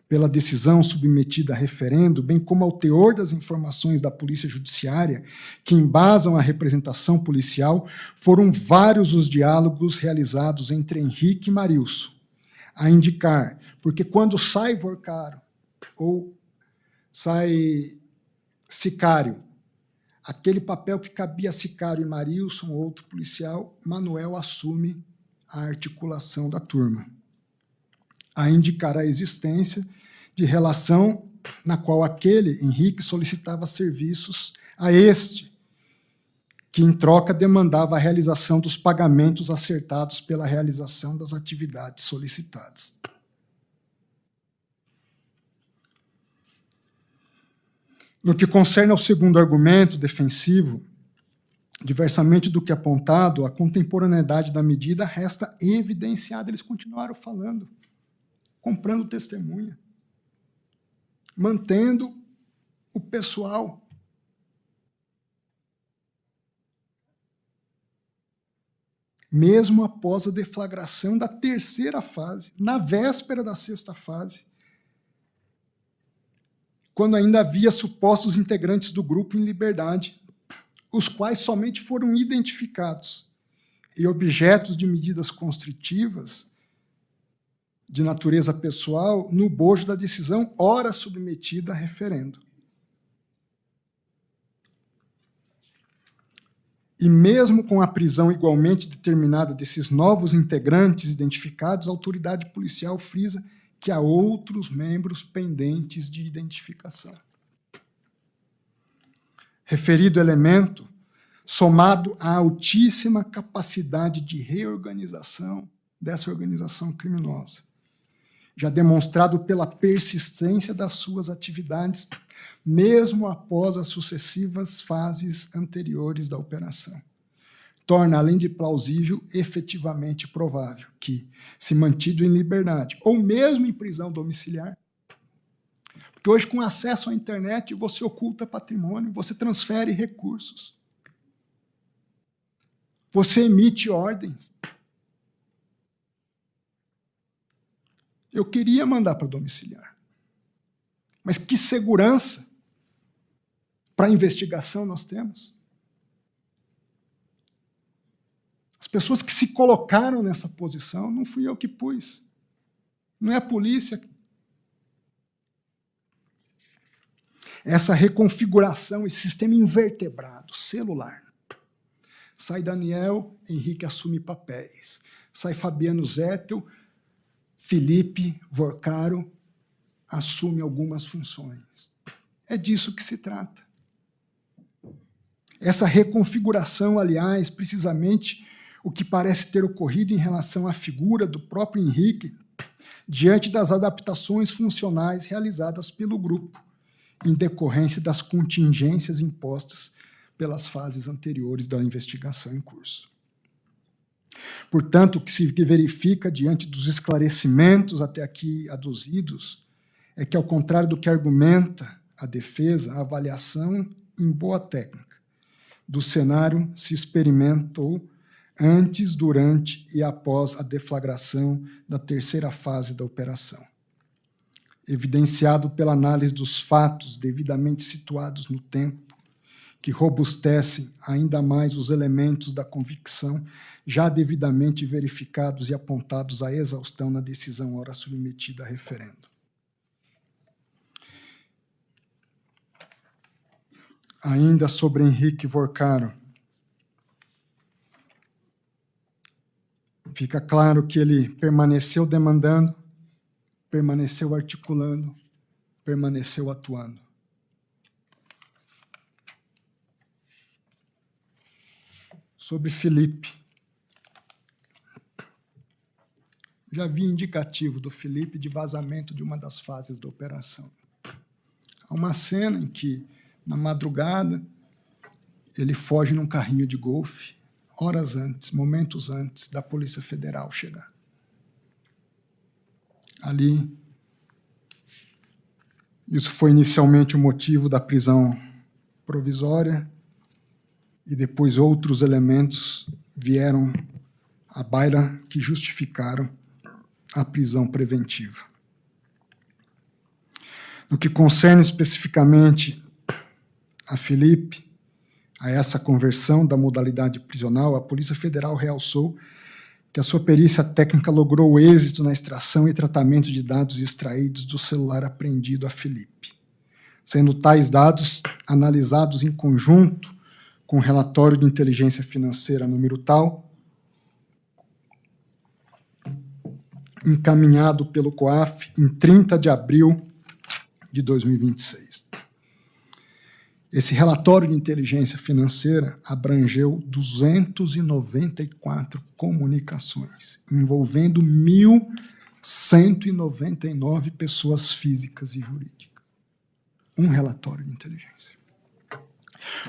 Speaker 1: pela decisão submetida a referendo, bem como ao teor das informações da Polícia Judiciária que embasam a representação policial, foram vários os diálogos realizados entre Henrique e Marilson, a indicar, porque quando sai Vorcaro ou sai Sicário, aquele papel que cabia a Sicário e Marilson, outro policial, Manuel assume a articulação da turma, a indicar a existência de relação na qual aquele, Henrique, solicitava serviços a este, que em troca demandava a realização dos pagamentos acertados pela realização das atividades solicitadas. No que concerne ao segundo argumento defensivo, diversamente do que apontado, a contemporaneidade da medida resta evidenciada. Eles continuaram falando, comprando testemunha, mantendo o pessoal. Mesmo após a deflagração da terceira fase, na véspera da sexta fase, quando ainda havia supostos integrantes do grupo em liberdade, os quais somente foram identificados e objetos de medidas constritivas de natureza pessoal no bojo da decisão ora submetida a referendo. E mesmo com a prisão igualmente determinada desses novos integrantes identificados, a autoridade policial frisa que há outros membros pendentes de identificação. Referido elemento, somado à altíssima capacidade de reorganização dessa organização criminosa, já demonstrado pela persistência das suas atividades, mesmo após as sucessivas fases anteriores da operação, torna, além de plausível, efetivamente provável que, se mantido em liberdade, ou mesmo em prisão domiciliar, porque hoje, com acesso à internet, você oculta patrimônio, você transfere recursos, você emite ordens. Eu queria mandar para domiciliar, mas que segurança para a investigação nós temos? As pessoas que se colocaram nessa posição, não fui eu que pus, não é a polícia. Essa reconfiguração, esse sistema invertebrado, celular. Sai Daniel, Henrique assume papéis. Sai Fabiano Zettel, Felipe Vorcaro assume algumas funções. É disso que se trata. Essa reconfiguração, aliás, precisamente o que parece ter ocorrido em relação à figura do próprio Henrique, diante das adaptações funcionais realizadas pelo grupo, em decorrência das contingências impostas pelas fases anteriores da investigação em curso. Portanto, o que se verifica diante dos esclarecimentos até aqui aduzidos é que, ao contrário do que argumenta a defesa, a avaliação em boa técnica do cenário se experimentou antes, durante e após a deflagração da terceira fase da operação, evidenciado pela análise dos fatos devidamente situados no tempo, que robustecem ainda mais os elementos da convicção já devidamente verificados e apontados à exaustão na decisão ora submetida a referendo. Ainda sobre Henrique Vorcaro, fica claro que ele permaneceu demandando, permaneceu articulando, permaneceu atuando. Sobre Felipe. Já havia indicativo do Felipe de vazamento de uma das fases da operação. Há uma cena em que, na madrugada, ele foge num carrinho de golfe, horas antes, momentos antes da Polícia Federal chegar. Ali, isso foi inicialmente o motivo da prisão provisória, e depois outros elementos vieram à baila que justificaram a prisão preventiva. No que concerne especificamente a Felipe, a essa conversão da modalidade prisional, a Polícia Federal realçou que a sua perícia técnica logrou êxito na extração e tratamento de dados extraídos do celular apreendido a Felipe, sendo tais dados analisados em conjunto com o relatório de inteligência financeira número tal, encaminhado pelo COAF em 30 de abril de 2026. Esse relatório de inteligência financeira abrangeu 294 comunicações, envolvendo 1.199 pessoas físicas e jurídicas. Um relatório de inteligência.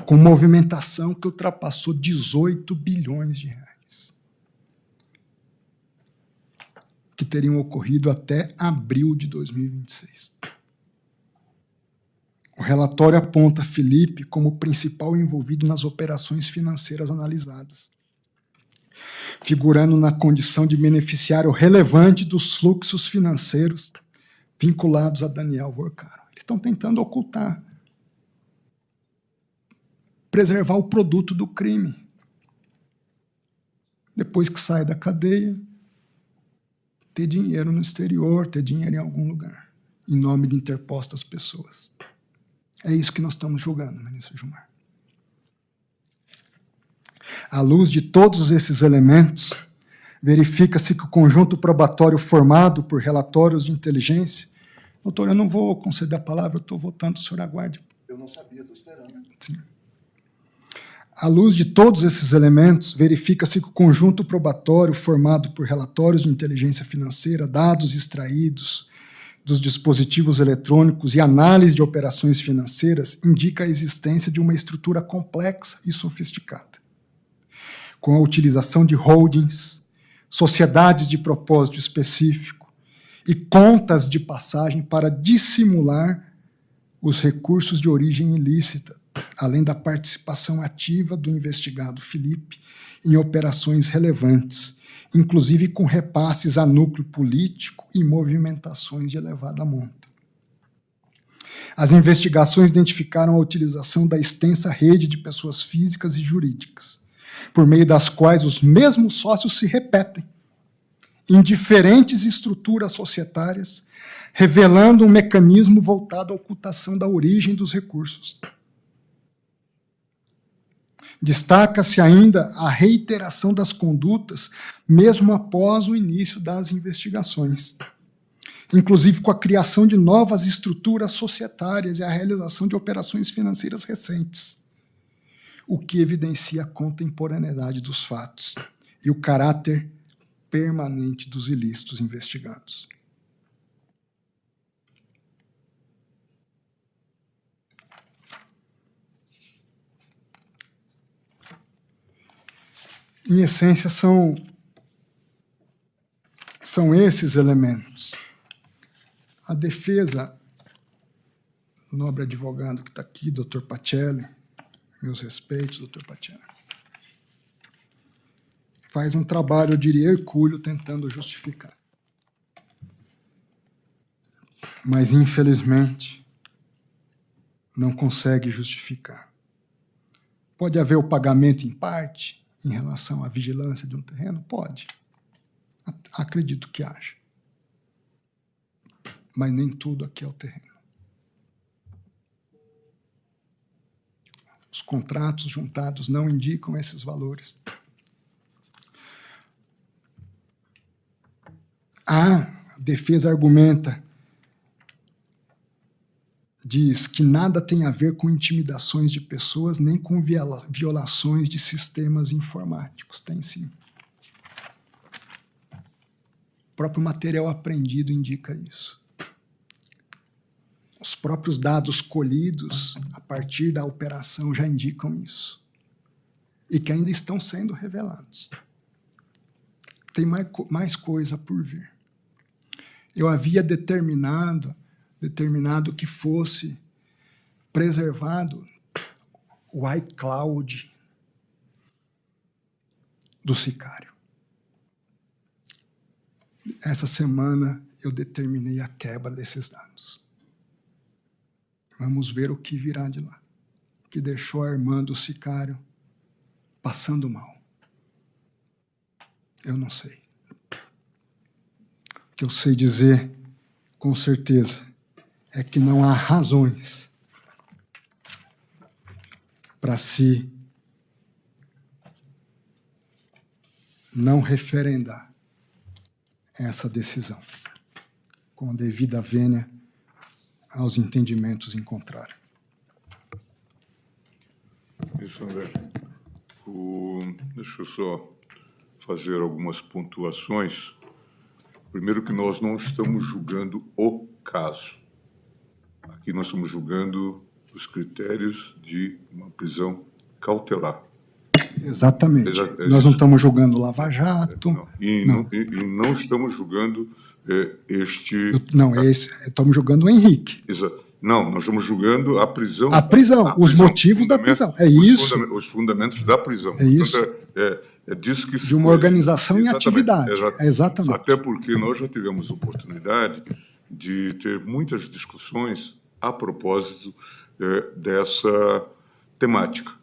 Speaker 1: Com movimentação que ultrapassou 18 bilhões de reais, que teriam ocorrido até abril de 2026. O relatório aponta Felipe como principal envolvido nas operações financeiras analisadas, figurando na condição de beneficiário relevante dos fluxos financeiros vinculados a Daniel Worcaro. Eles estão tentando ocultar, preservar o produto do crime. Depois que sai da cadeia, ter dinheiro no exterior, ter dinheiro em algum lugar, em nome de interpostas pessoas. É isso que nós estamos julgando, ministro Gilmar. À luz de todos esses elementos, verifica-se que o conjunto probatório formado por relatórios de inteligência... Doutor, eu não vou conceder a palavra, eu estou votando, o senhor aguarde.
Speaker 3: Eu não sabia, estou esperando.
Speaker 1: Sim. À luz de todos esses elementos, verifica-se que o conjunto probatório formado por relatórios de inteligência financeira, dados extraídos dos dispositivos eletrônicos e análise de operações financeiras indica a existência de uma estrutura complexa e sofisticada, com a utilização de holdings, sociedades de propósito específico e contas de passagem para dissimular os recursos de origem ilícita, além da participação ativa do investigado Felipe em operações relevantes, inclusive com repasses a núcleo político e movimentações de elevada monta. As investigações identificaram a utilização da extensa rede de pessoas físicas e jurídicas, por meio das quais os mesmos sócios se repetem em diferentes estruturas societárias, revelando um mecanismo voltado à ocultação da origem dos recursos. Destaca-se ainda a reiteração das condutas, mesmo após o início das investigações, inclusive com a criação de novas estruturas societárias e a realização de operações financeiras recentes, o que evidencia a contemporaneidade dos fatos e o caráter permanente dos ilícitos investigados. Em essência, são esses elementos. A defesa, o nobre advogado que está aqui, doutor Pacelli, meus respeitos, doutor Pacelli, faz um trabalho, eu diria, hercúleo, tentando justificar. Mas, infelizmente, não consegue justificar. Pode haver o pagamento em parte, em relação à vigilância de um terreno? Pode. Acredito que haja. Mas nem tudo aqui é o terreno. Os contratos juntados não indicam esses valores. A defesa argumenta, diz que nada tem a ver com intimidações de pessoas nem com violações de sistemas informáticos. Tem sim. O próprio material apreendido indica isso. Os próprios dados colhidos a partir da operação já indicam isso. E que ainda estão sendo revelados. Tem mais coisa por vir. Eu havia determinado que fosse preservado o iCloud do sicário. Essa semana eu determinei a quebra desses dados. Vamos ver o que virá de lá, que deixou Armando Sicário passando mal. Eu não sei. O que eu sei dizer, com certeza, é que não há razões para se não referendar essa decisão, com a devida vênia aos entendimentos em contrário.
Speaker 2: Isso, André. Deixa eu só fazer algumas pontuações. Primeiro que nós não estamos julgando o caso. Aqui nós estamos julgando os critérios de uma prisão cautelar.
Speaker 1: Exatamente. Nós não estamos julgando Lava Jato.
Speaker 2: Não. E não estamos julgando
Speaker 1: Estamos julgando o Henrique.
Speaker 2: Não, nós estamos julgando a prisão.
Speaker 1: A prisão, os motivos da prisão. É isso.
Speaker 2: Os fundamentos da prisão.
Speaker 1: É isso.
Speaker 2: Portanto, é disso que
Speaker 1: de uma organização em atividade. Exatamente.
Speaker 2: Até porque nós já tivemos oportunidade de ter muitas discussões a propósito dessa temática.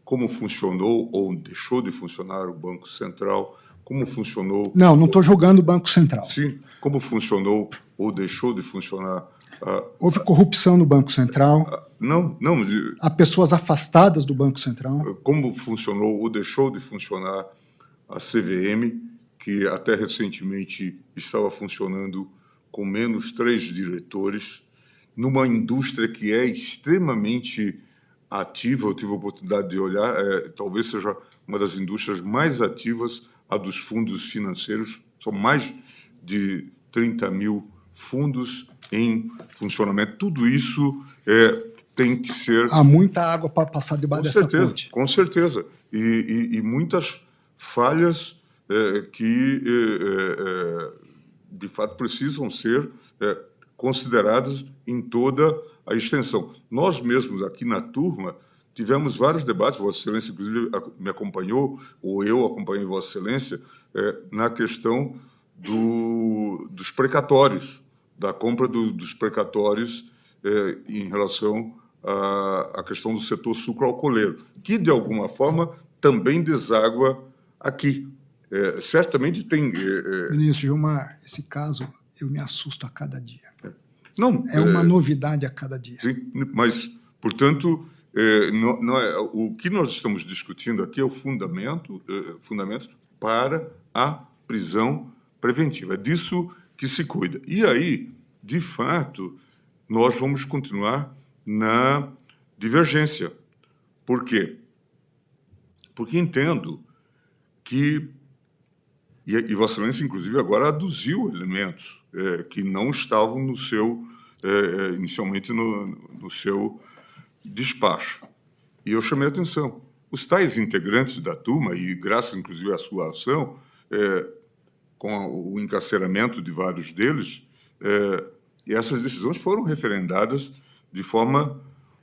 Speaker 2: Como funcionou ou deixou de funcionar o Banco Central, como funcionou...
Speaker 1: Não estou julgando o Banco Central.
Speaker 2: Sim, como funcionou ou deixou de funcionar...
Speaker 1: Houve corrupção no Banco Central.
Speaker 2: Não.
Speaker 1: Há pessoas afastadas do Banco Central.
Speaker 2: Como funcionou ou deixou de funcionar a CVM, que até recentemente estava funcionando com menos 3 diretores, numa indústria que é extremamente ativa. Eu tive a oportunidade de olhar, talvez seja uma das indústrias mais ativas, a dos fundos financeiros. São mais de 30 mil fundos em funcionamento. Tudo isso tem que ser...
Speaker 1: Há muita água para passar debaixo dessa ponte.
Speaker 2: Com certeza. E muitas falhas que, de fato, precisam ser consideradas em toda a extensão. Nós mesmos, aqui na turma, tivemos vários debates, Vossa Excelência, inclusive, me acompanhou, ou eu acompanhei Vossa Excelência, na questão dos precatórios, da compra dos precatórios em relação à questão do setor sucroalcooleiro, que, de alguma forma, também deságua aqui. Certamente tem...
Speaker 1: Ministro Gilmar, esse caso, eu me assusto a cada dia.
Speaker 2: Não,
Speaker 1: é uma novidade a cada dia.
Speaker 2: Sim, mas, portanto, o que nós estamos discutindo aqui é o fundamento para a prisão preventiva. É disso que se cuida. E aí, de fato, nós vamos continuar na divergência. Por quê? Porque entendo que, e Vossa Excelência, inclusive, agora aduziu elementos que não estavam no seu, inicialmente, no seu despacho. E eu chamei a atenção. Os tais integrantes da turma, e graças, inclusive, à sua ação, com o encarceramento de vários deles, e essas decisões foram referendadas de forma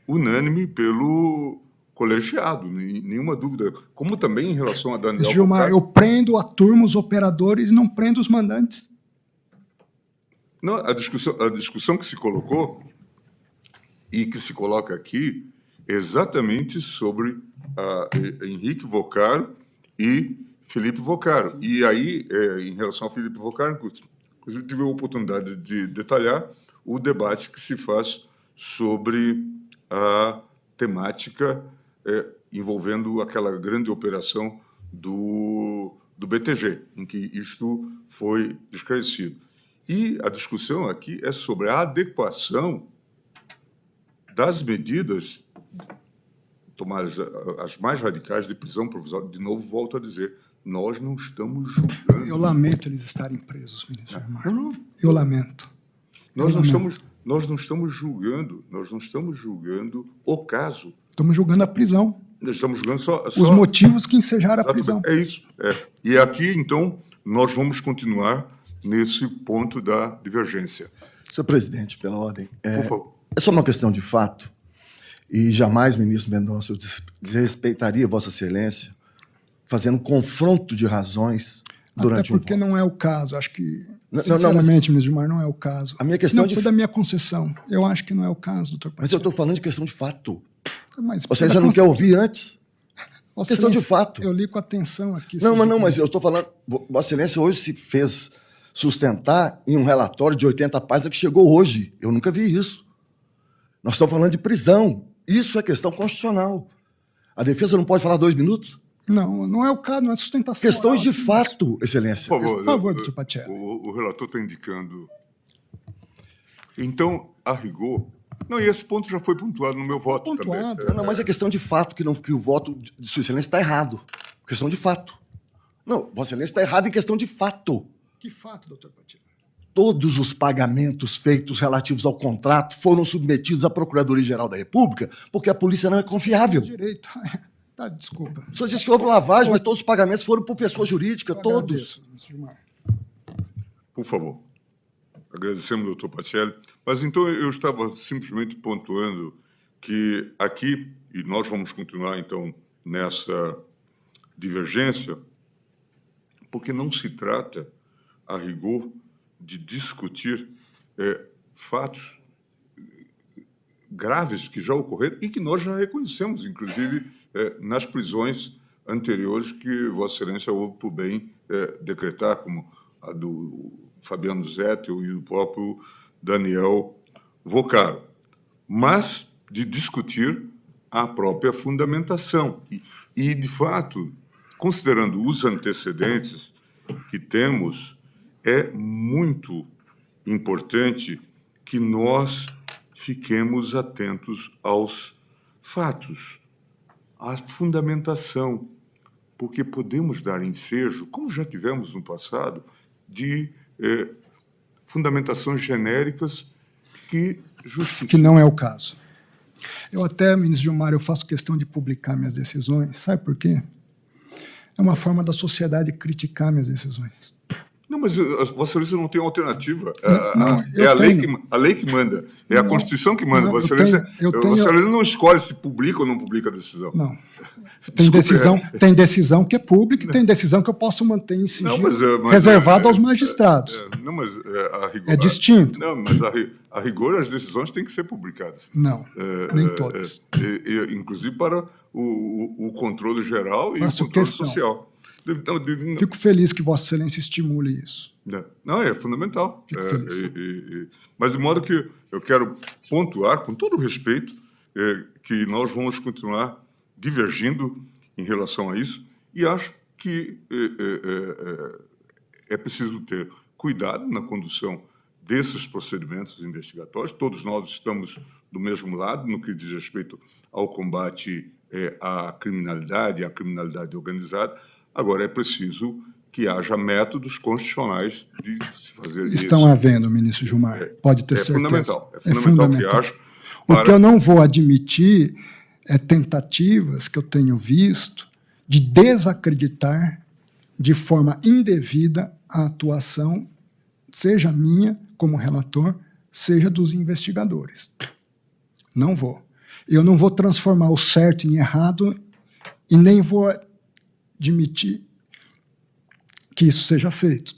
Speaker 2: unânime pelo colegiado, nenhuma dúvida. Como também em relação a Daniel...
Speaker 1: Gilmar, eu prendo a turma, os operadores, e não prendo os mandantes.
Speaker 2: Não, a discussão que se colocou e que se coloca aqui é exatamente sobre Henrique Vocaro e Felipe Vocaro. Sim. E aí, em relação a Felipe Vocaro, inclusive tive a oportunidade de detalhar o debate que se faz sobre a temática envolvendo aquela grande operação do BTG, em que isto foi esclarecido. E a discussão aqui é sobre a adequação das medidas tomadas, as mais radicais, de prisão provisória. De novo, volto a dizer, nós não estamos julgando...
Speaker 1: Eu lamento eles estarem presos, ministro Gilmar. Eu lamento.
Speaker 2: Nós não estamos julgando o caso.
Speaker 1: Estamos julgando a prisão.
Speaker 2: Nós estamos julgando só
Speaker 1: os motivos que ensejaram a prisão.
Speaker 2: É isso. E aqui, então, nós vamos continuar nesse ponto da divergência.
Speaker 3: Senhor presidente, pela ordem,
Speaker 2: por favor.
Speaker 3: É só uma questão de fato, e jamais, ministro Mendonça, eu desrespeitaria Vossa Excelência fazendo confronto de razões durante
Speaker 1: Até porque
Speaker 3: um voto.
Speaker 1: não é o caso. Acho que,
Speaker 3: Não,
Speaker 1: sinceramente, ministro Gilmar, não é o caso.
Speaker 3: A minha questão
Speaker 1: não
Speaker 3: de...
Speaker 1: precisa da minha concessão. Eu acho que não é o caso, doutor
Speaker 3: Mas eu
Speaker 1: Pacheco.
Speaker 3: estou falando de questão de fato.
Speaker 1: Mas
Speaker 3: Você já não quer ouvir antes?
Speaker 1: Vossa
Speaker 3: Questão de
Speaker 1: Excelência,
Speaker 3: fato.
Speaker 1: Eu li com atenção aqui.
Speaker 3: Não,
Speaker 1: seus
Speaker 3: mas eu
Speaker 1: documentos.
Speaker 3: estou falando... Vossa Excelência hoje se fez sustentar em um relatório de 80 páginas que chegou hoje. Eu nunca vi isso. Nós estamos falando de prisão. Isso é questão constitucional. A defesa não pode falar 2 minutos?
Speaker 1: Não, não é o caso, não é sustentação.
Speaker 3: Questões de
Speaker 1: oral aqui,
Speaker 3: fato, Excelência.
Speaker 1: Por favor, doutor Pacheco.
Speaker 2: O relator está indicando. Então, a rigor. Não, e esse ponto já foi pontuado no meu voto
Speaker 1: Pontuado.
Speaker 2: também.
Speaker 3: Não, mas é questão de fato que o voto de Sua Excelência está errado. Questão de fato. Não, Vossa Excelência está errado em questão de fato.
Speaker 1: Que fato, doutor Pacheco?
Speaker 3: Todos os pagamentos feitos relativos ao contrato foram submetidos à Procuradoria-Geral da República porque a polícia não é confiável.
Speaker 1: Direito. Tá, desculpa.
Speaker 3: O senhor disse que houve lavagem, mas todos os pagamentos foram por pessoa jurídica,
Speaker 1: Eu
Speaker 3: todos.
Speaker 1: agradeço, ministro Gilmar.
Speaker 2: Por favor. Agradecemos, doutor Pacelli. Mas então eu estava simplesmente pontuando que aqui, e nós vamos continuar então nessa divergência, porque não se trata, a rigor, de discutir fatos graves que já ocorreram e que nós já reconhecemos, inclusive nas prisões anteriores que Vossa Excelência houve por bem decretar, como a do Fabiano Zettel e o próprio Daniel Vocaro, mas de discutir a própria fundamentação. E, de fato, considerando os antecedentes que temos, é muito importante que nós fiquemos atentos aos fatos, à fundamentação, porque podemos dar ensejo, como já tivemos no passado, de fundamentações genéricas que justificam.
Speaker 1: Que não é o caso. Eu até, ministro Gilmar, eu faço questão de publicar minhas decisões. Sabe por quê? É uma forma da sociedade criticar minhas decisões.
Speaker 2: Não, mas Vossa Excelência não tem alternativa.
Speaker 1: Não,
Speaker 2: É a lei que manda. É a Constituição que manda.
Speaker 1: Não,
Speaker 2: Vossa
Speaker 1: eu tenho-
Speaker 2: Excelência,
Speaker 1: eu
Speaker 2: Vossa
Speaker 1: tenho-
Speaker 2: Excelência não escolhe se publica ou não publica a decisão.
Speaker 1: Não. Tem
Speaker 2: Desculpe,
Speaker 1: decisão que é pública e tem decisão que eu posso manter em sigilo,
Speaker 2: Não, mas,
Speaker 1: reservado aos magistrados.
Speaker 2: Não, mas a rigor...
Speaker 1: É distinto.
Speaker 2: Não, mas a rigor as decisões têm que ser publicadas.
Speaker 1: Não, nem todas.
Speaker 2: Inclusive para o controle geral e
Speaker 1: Faço
Speaker 2: o controle
Speaker 1: questão.
Speaker 2: social.
Speaker 1: Fico feliz que Vossa Excelência estimule isso.
Speaker 2: Não, é fundamental.
Speaker 1: Fico feliz.
Speaker 2: Mas de modo que eu quero pontuar, com todo o respeito, que nós vamos continuar divergindo em relação a isso, e acho que é preciso ter cuidado na condução desses procedimentos investigatórios. Todos nós estamos do mesmo lado no que diz respeito ao combate à criminalidade organizada. Agora, é preciso que haja métodos constitucionais de se fazer isso.
Speaker 1: Estão havendo, ministro Gilmar, pode ter certeza.
Speaker 2: É fundamental que haja.
Speaker 1: O que eu não vou admitir é tentativas que eu tenho visto de desacreditar de forma indevida a atuação, seja minha como relator, seja dos investigadores. Não vou. Eu não vou transformar o certo em errado e nem vou admitir que isso seja feito.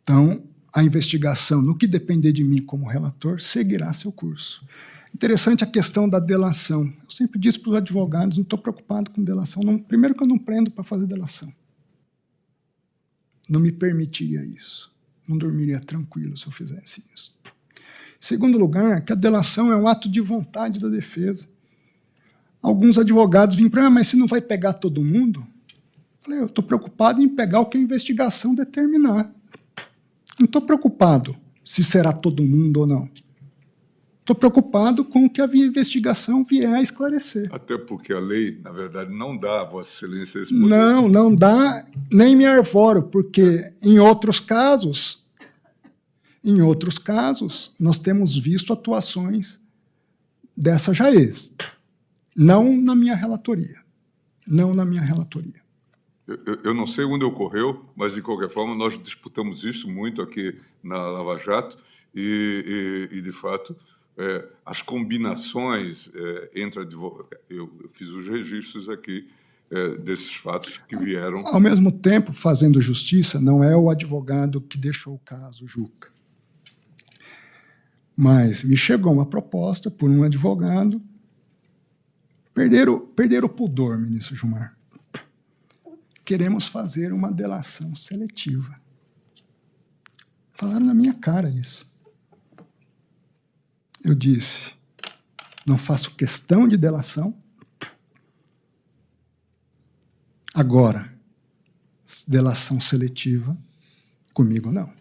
Speaker 1: Então, a investigação, no que depender de mim como relator, seguirá seu curso. Interessante a questão da delação. Eu sempre disse para os advogados, não estou preocupado com delação. Não, primeiro que eu não prendo para fazer delação. Não me permitiria isso. Não dormiria tranquilo se eu fizesse isso. Em segundo lugar, que a delação é um ato de vontade da defesa. Alguns advogados vêm para mim, mas você não vai pegar todo mundo? Eu falei, eu estou preocupado em pegar o que a investigação determinar. Não estou preocupado se será todo mundo ou não. Estou preocupado com o que a investigação vier a esclarecer.
Speaker 2: Até porque a lei, na verdade, não dá a Vossa Excelência esse poder.
Speaker 1: Não dá, nem me arvoro, porque em outros casos, nós temos visto atuações dessa jaez. Não na minha relatoria. Não na minha relatoria.
Speaker 2: Eu não sei onde ocorreu, mas, de qualquer forma, nós disputamos isso muito aqui na Lava Jato e de fato, as combinações entre advogados... Eu fiz os registros aqui desses fatos que vieram.
Speaker 1: Ao mesmo tempo, fazendo justiça, não é o advogado que deixou o caso, Juca. Mas me chegou uma proposta por um advogado. Perder o pudor, ministro Gilmar. Queremos fazer uma delação seletiva. Falaram na minha cara isso. Eu disse, não faço questão de delação. Agora, delação seletiva, comigo não.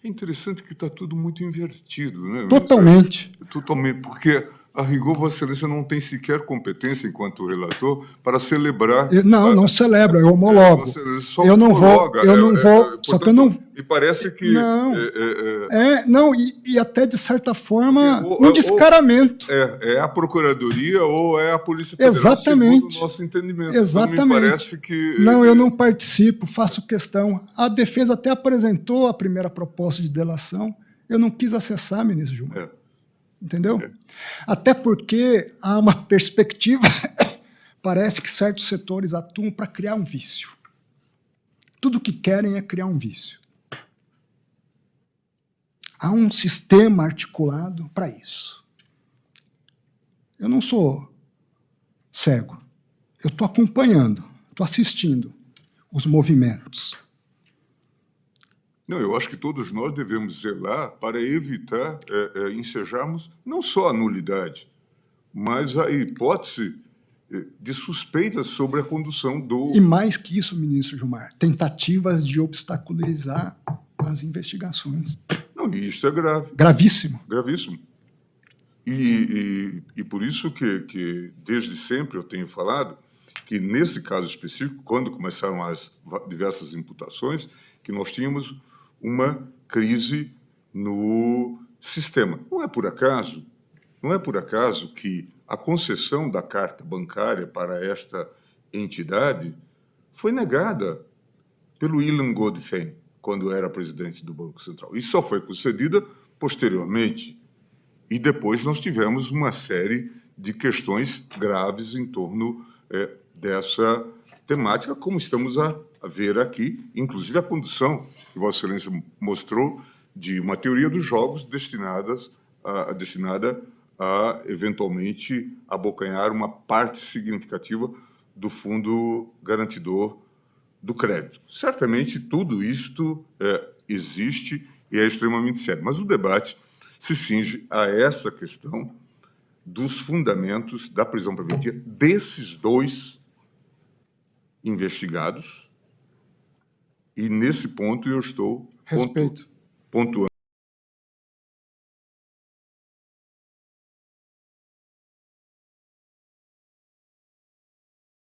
Speaker 2: É interessante que está tudo muito invertido, né?
Speaker 1: Totalmente.
Speaker 2: Totalmente, porque, a rigor, Vossa Excelência não tem sequer competência, enquanto relator, para celebrar...
Speaker 1: Não celebro, eu homologo.
Speaker 2: Só
Speaker 1: eu não
Speaker 2: homologa,
Speaker 1: vou, só que eu não...
Speaker 2: Me parece que...
Speaker 1: Não, e até, de certa forma, um descaramento.
Speaker 2: É a Procuradoria ou é a Polícia Federal,
Speaker 1: exatamente,
Speaker 2: segundo o nosso entendimento.
Speaker 1: Exatamente.
Speaker 2: Então, me parece que...
Speaker 1: Não, eu não participo, faço questão. A defesa até apresentou a primeira proposta de delação. Eu não quis acessar, ministro Gilmar. Entendeu? Até porque há uma perspectiva, parece que certos setores atuam para criar um vício. Tudo que querem é criar um vício. Há um sistema articulado para isso. Eu não sou cego. Eu estou acompanhando, estou assistindo os movimentos.
Speaker 2: Não, eu acho que todos nós devemos zelar para evitar ensejarmos não só a nulidade, mas a hipótese de suspeitas sobre a condução do...
Speaker 1: E mais que isso, ministro Gilmar, tentativas de obstaculizar as investigações.
Speaker 2: Não, e isso é grave.
Speaker 1: Gravíssimo.
Speaker 2: Gravíssimo. E por isso que desde sempre eu tenho falado que, nesse caso específico, quando começaram as diversas imputações, que nós tínhamos uma crise no sistema. Não é por acaso que a concessão da carta bancária para esta entidade foi negada pelo Ilan Goldfein, quando era presidente do Banco Central. E só foi concedida posteriormente. E depois nós tivemos uma série de questões graves em torno dessa temática, como estamos a ver aqui, inclusive a condução que Vossa Excelência mostrou de uma teoria dos jogos destinada a, eventualmente, abocanhar uma parte significativa do Fundo Garantidor do Crédito. Certamente, tudo isto existe e é extremamente sério. Mas o debate se cinge a essa questão dos fundamentos da prisão preventiva desses dois investigados, e nesse ponto eu estou pontuando.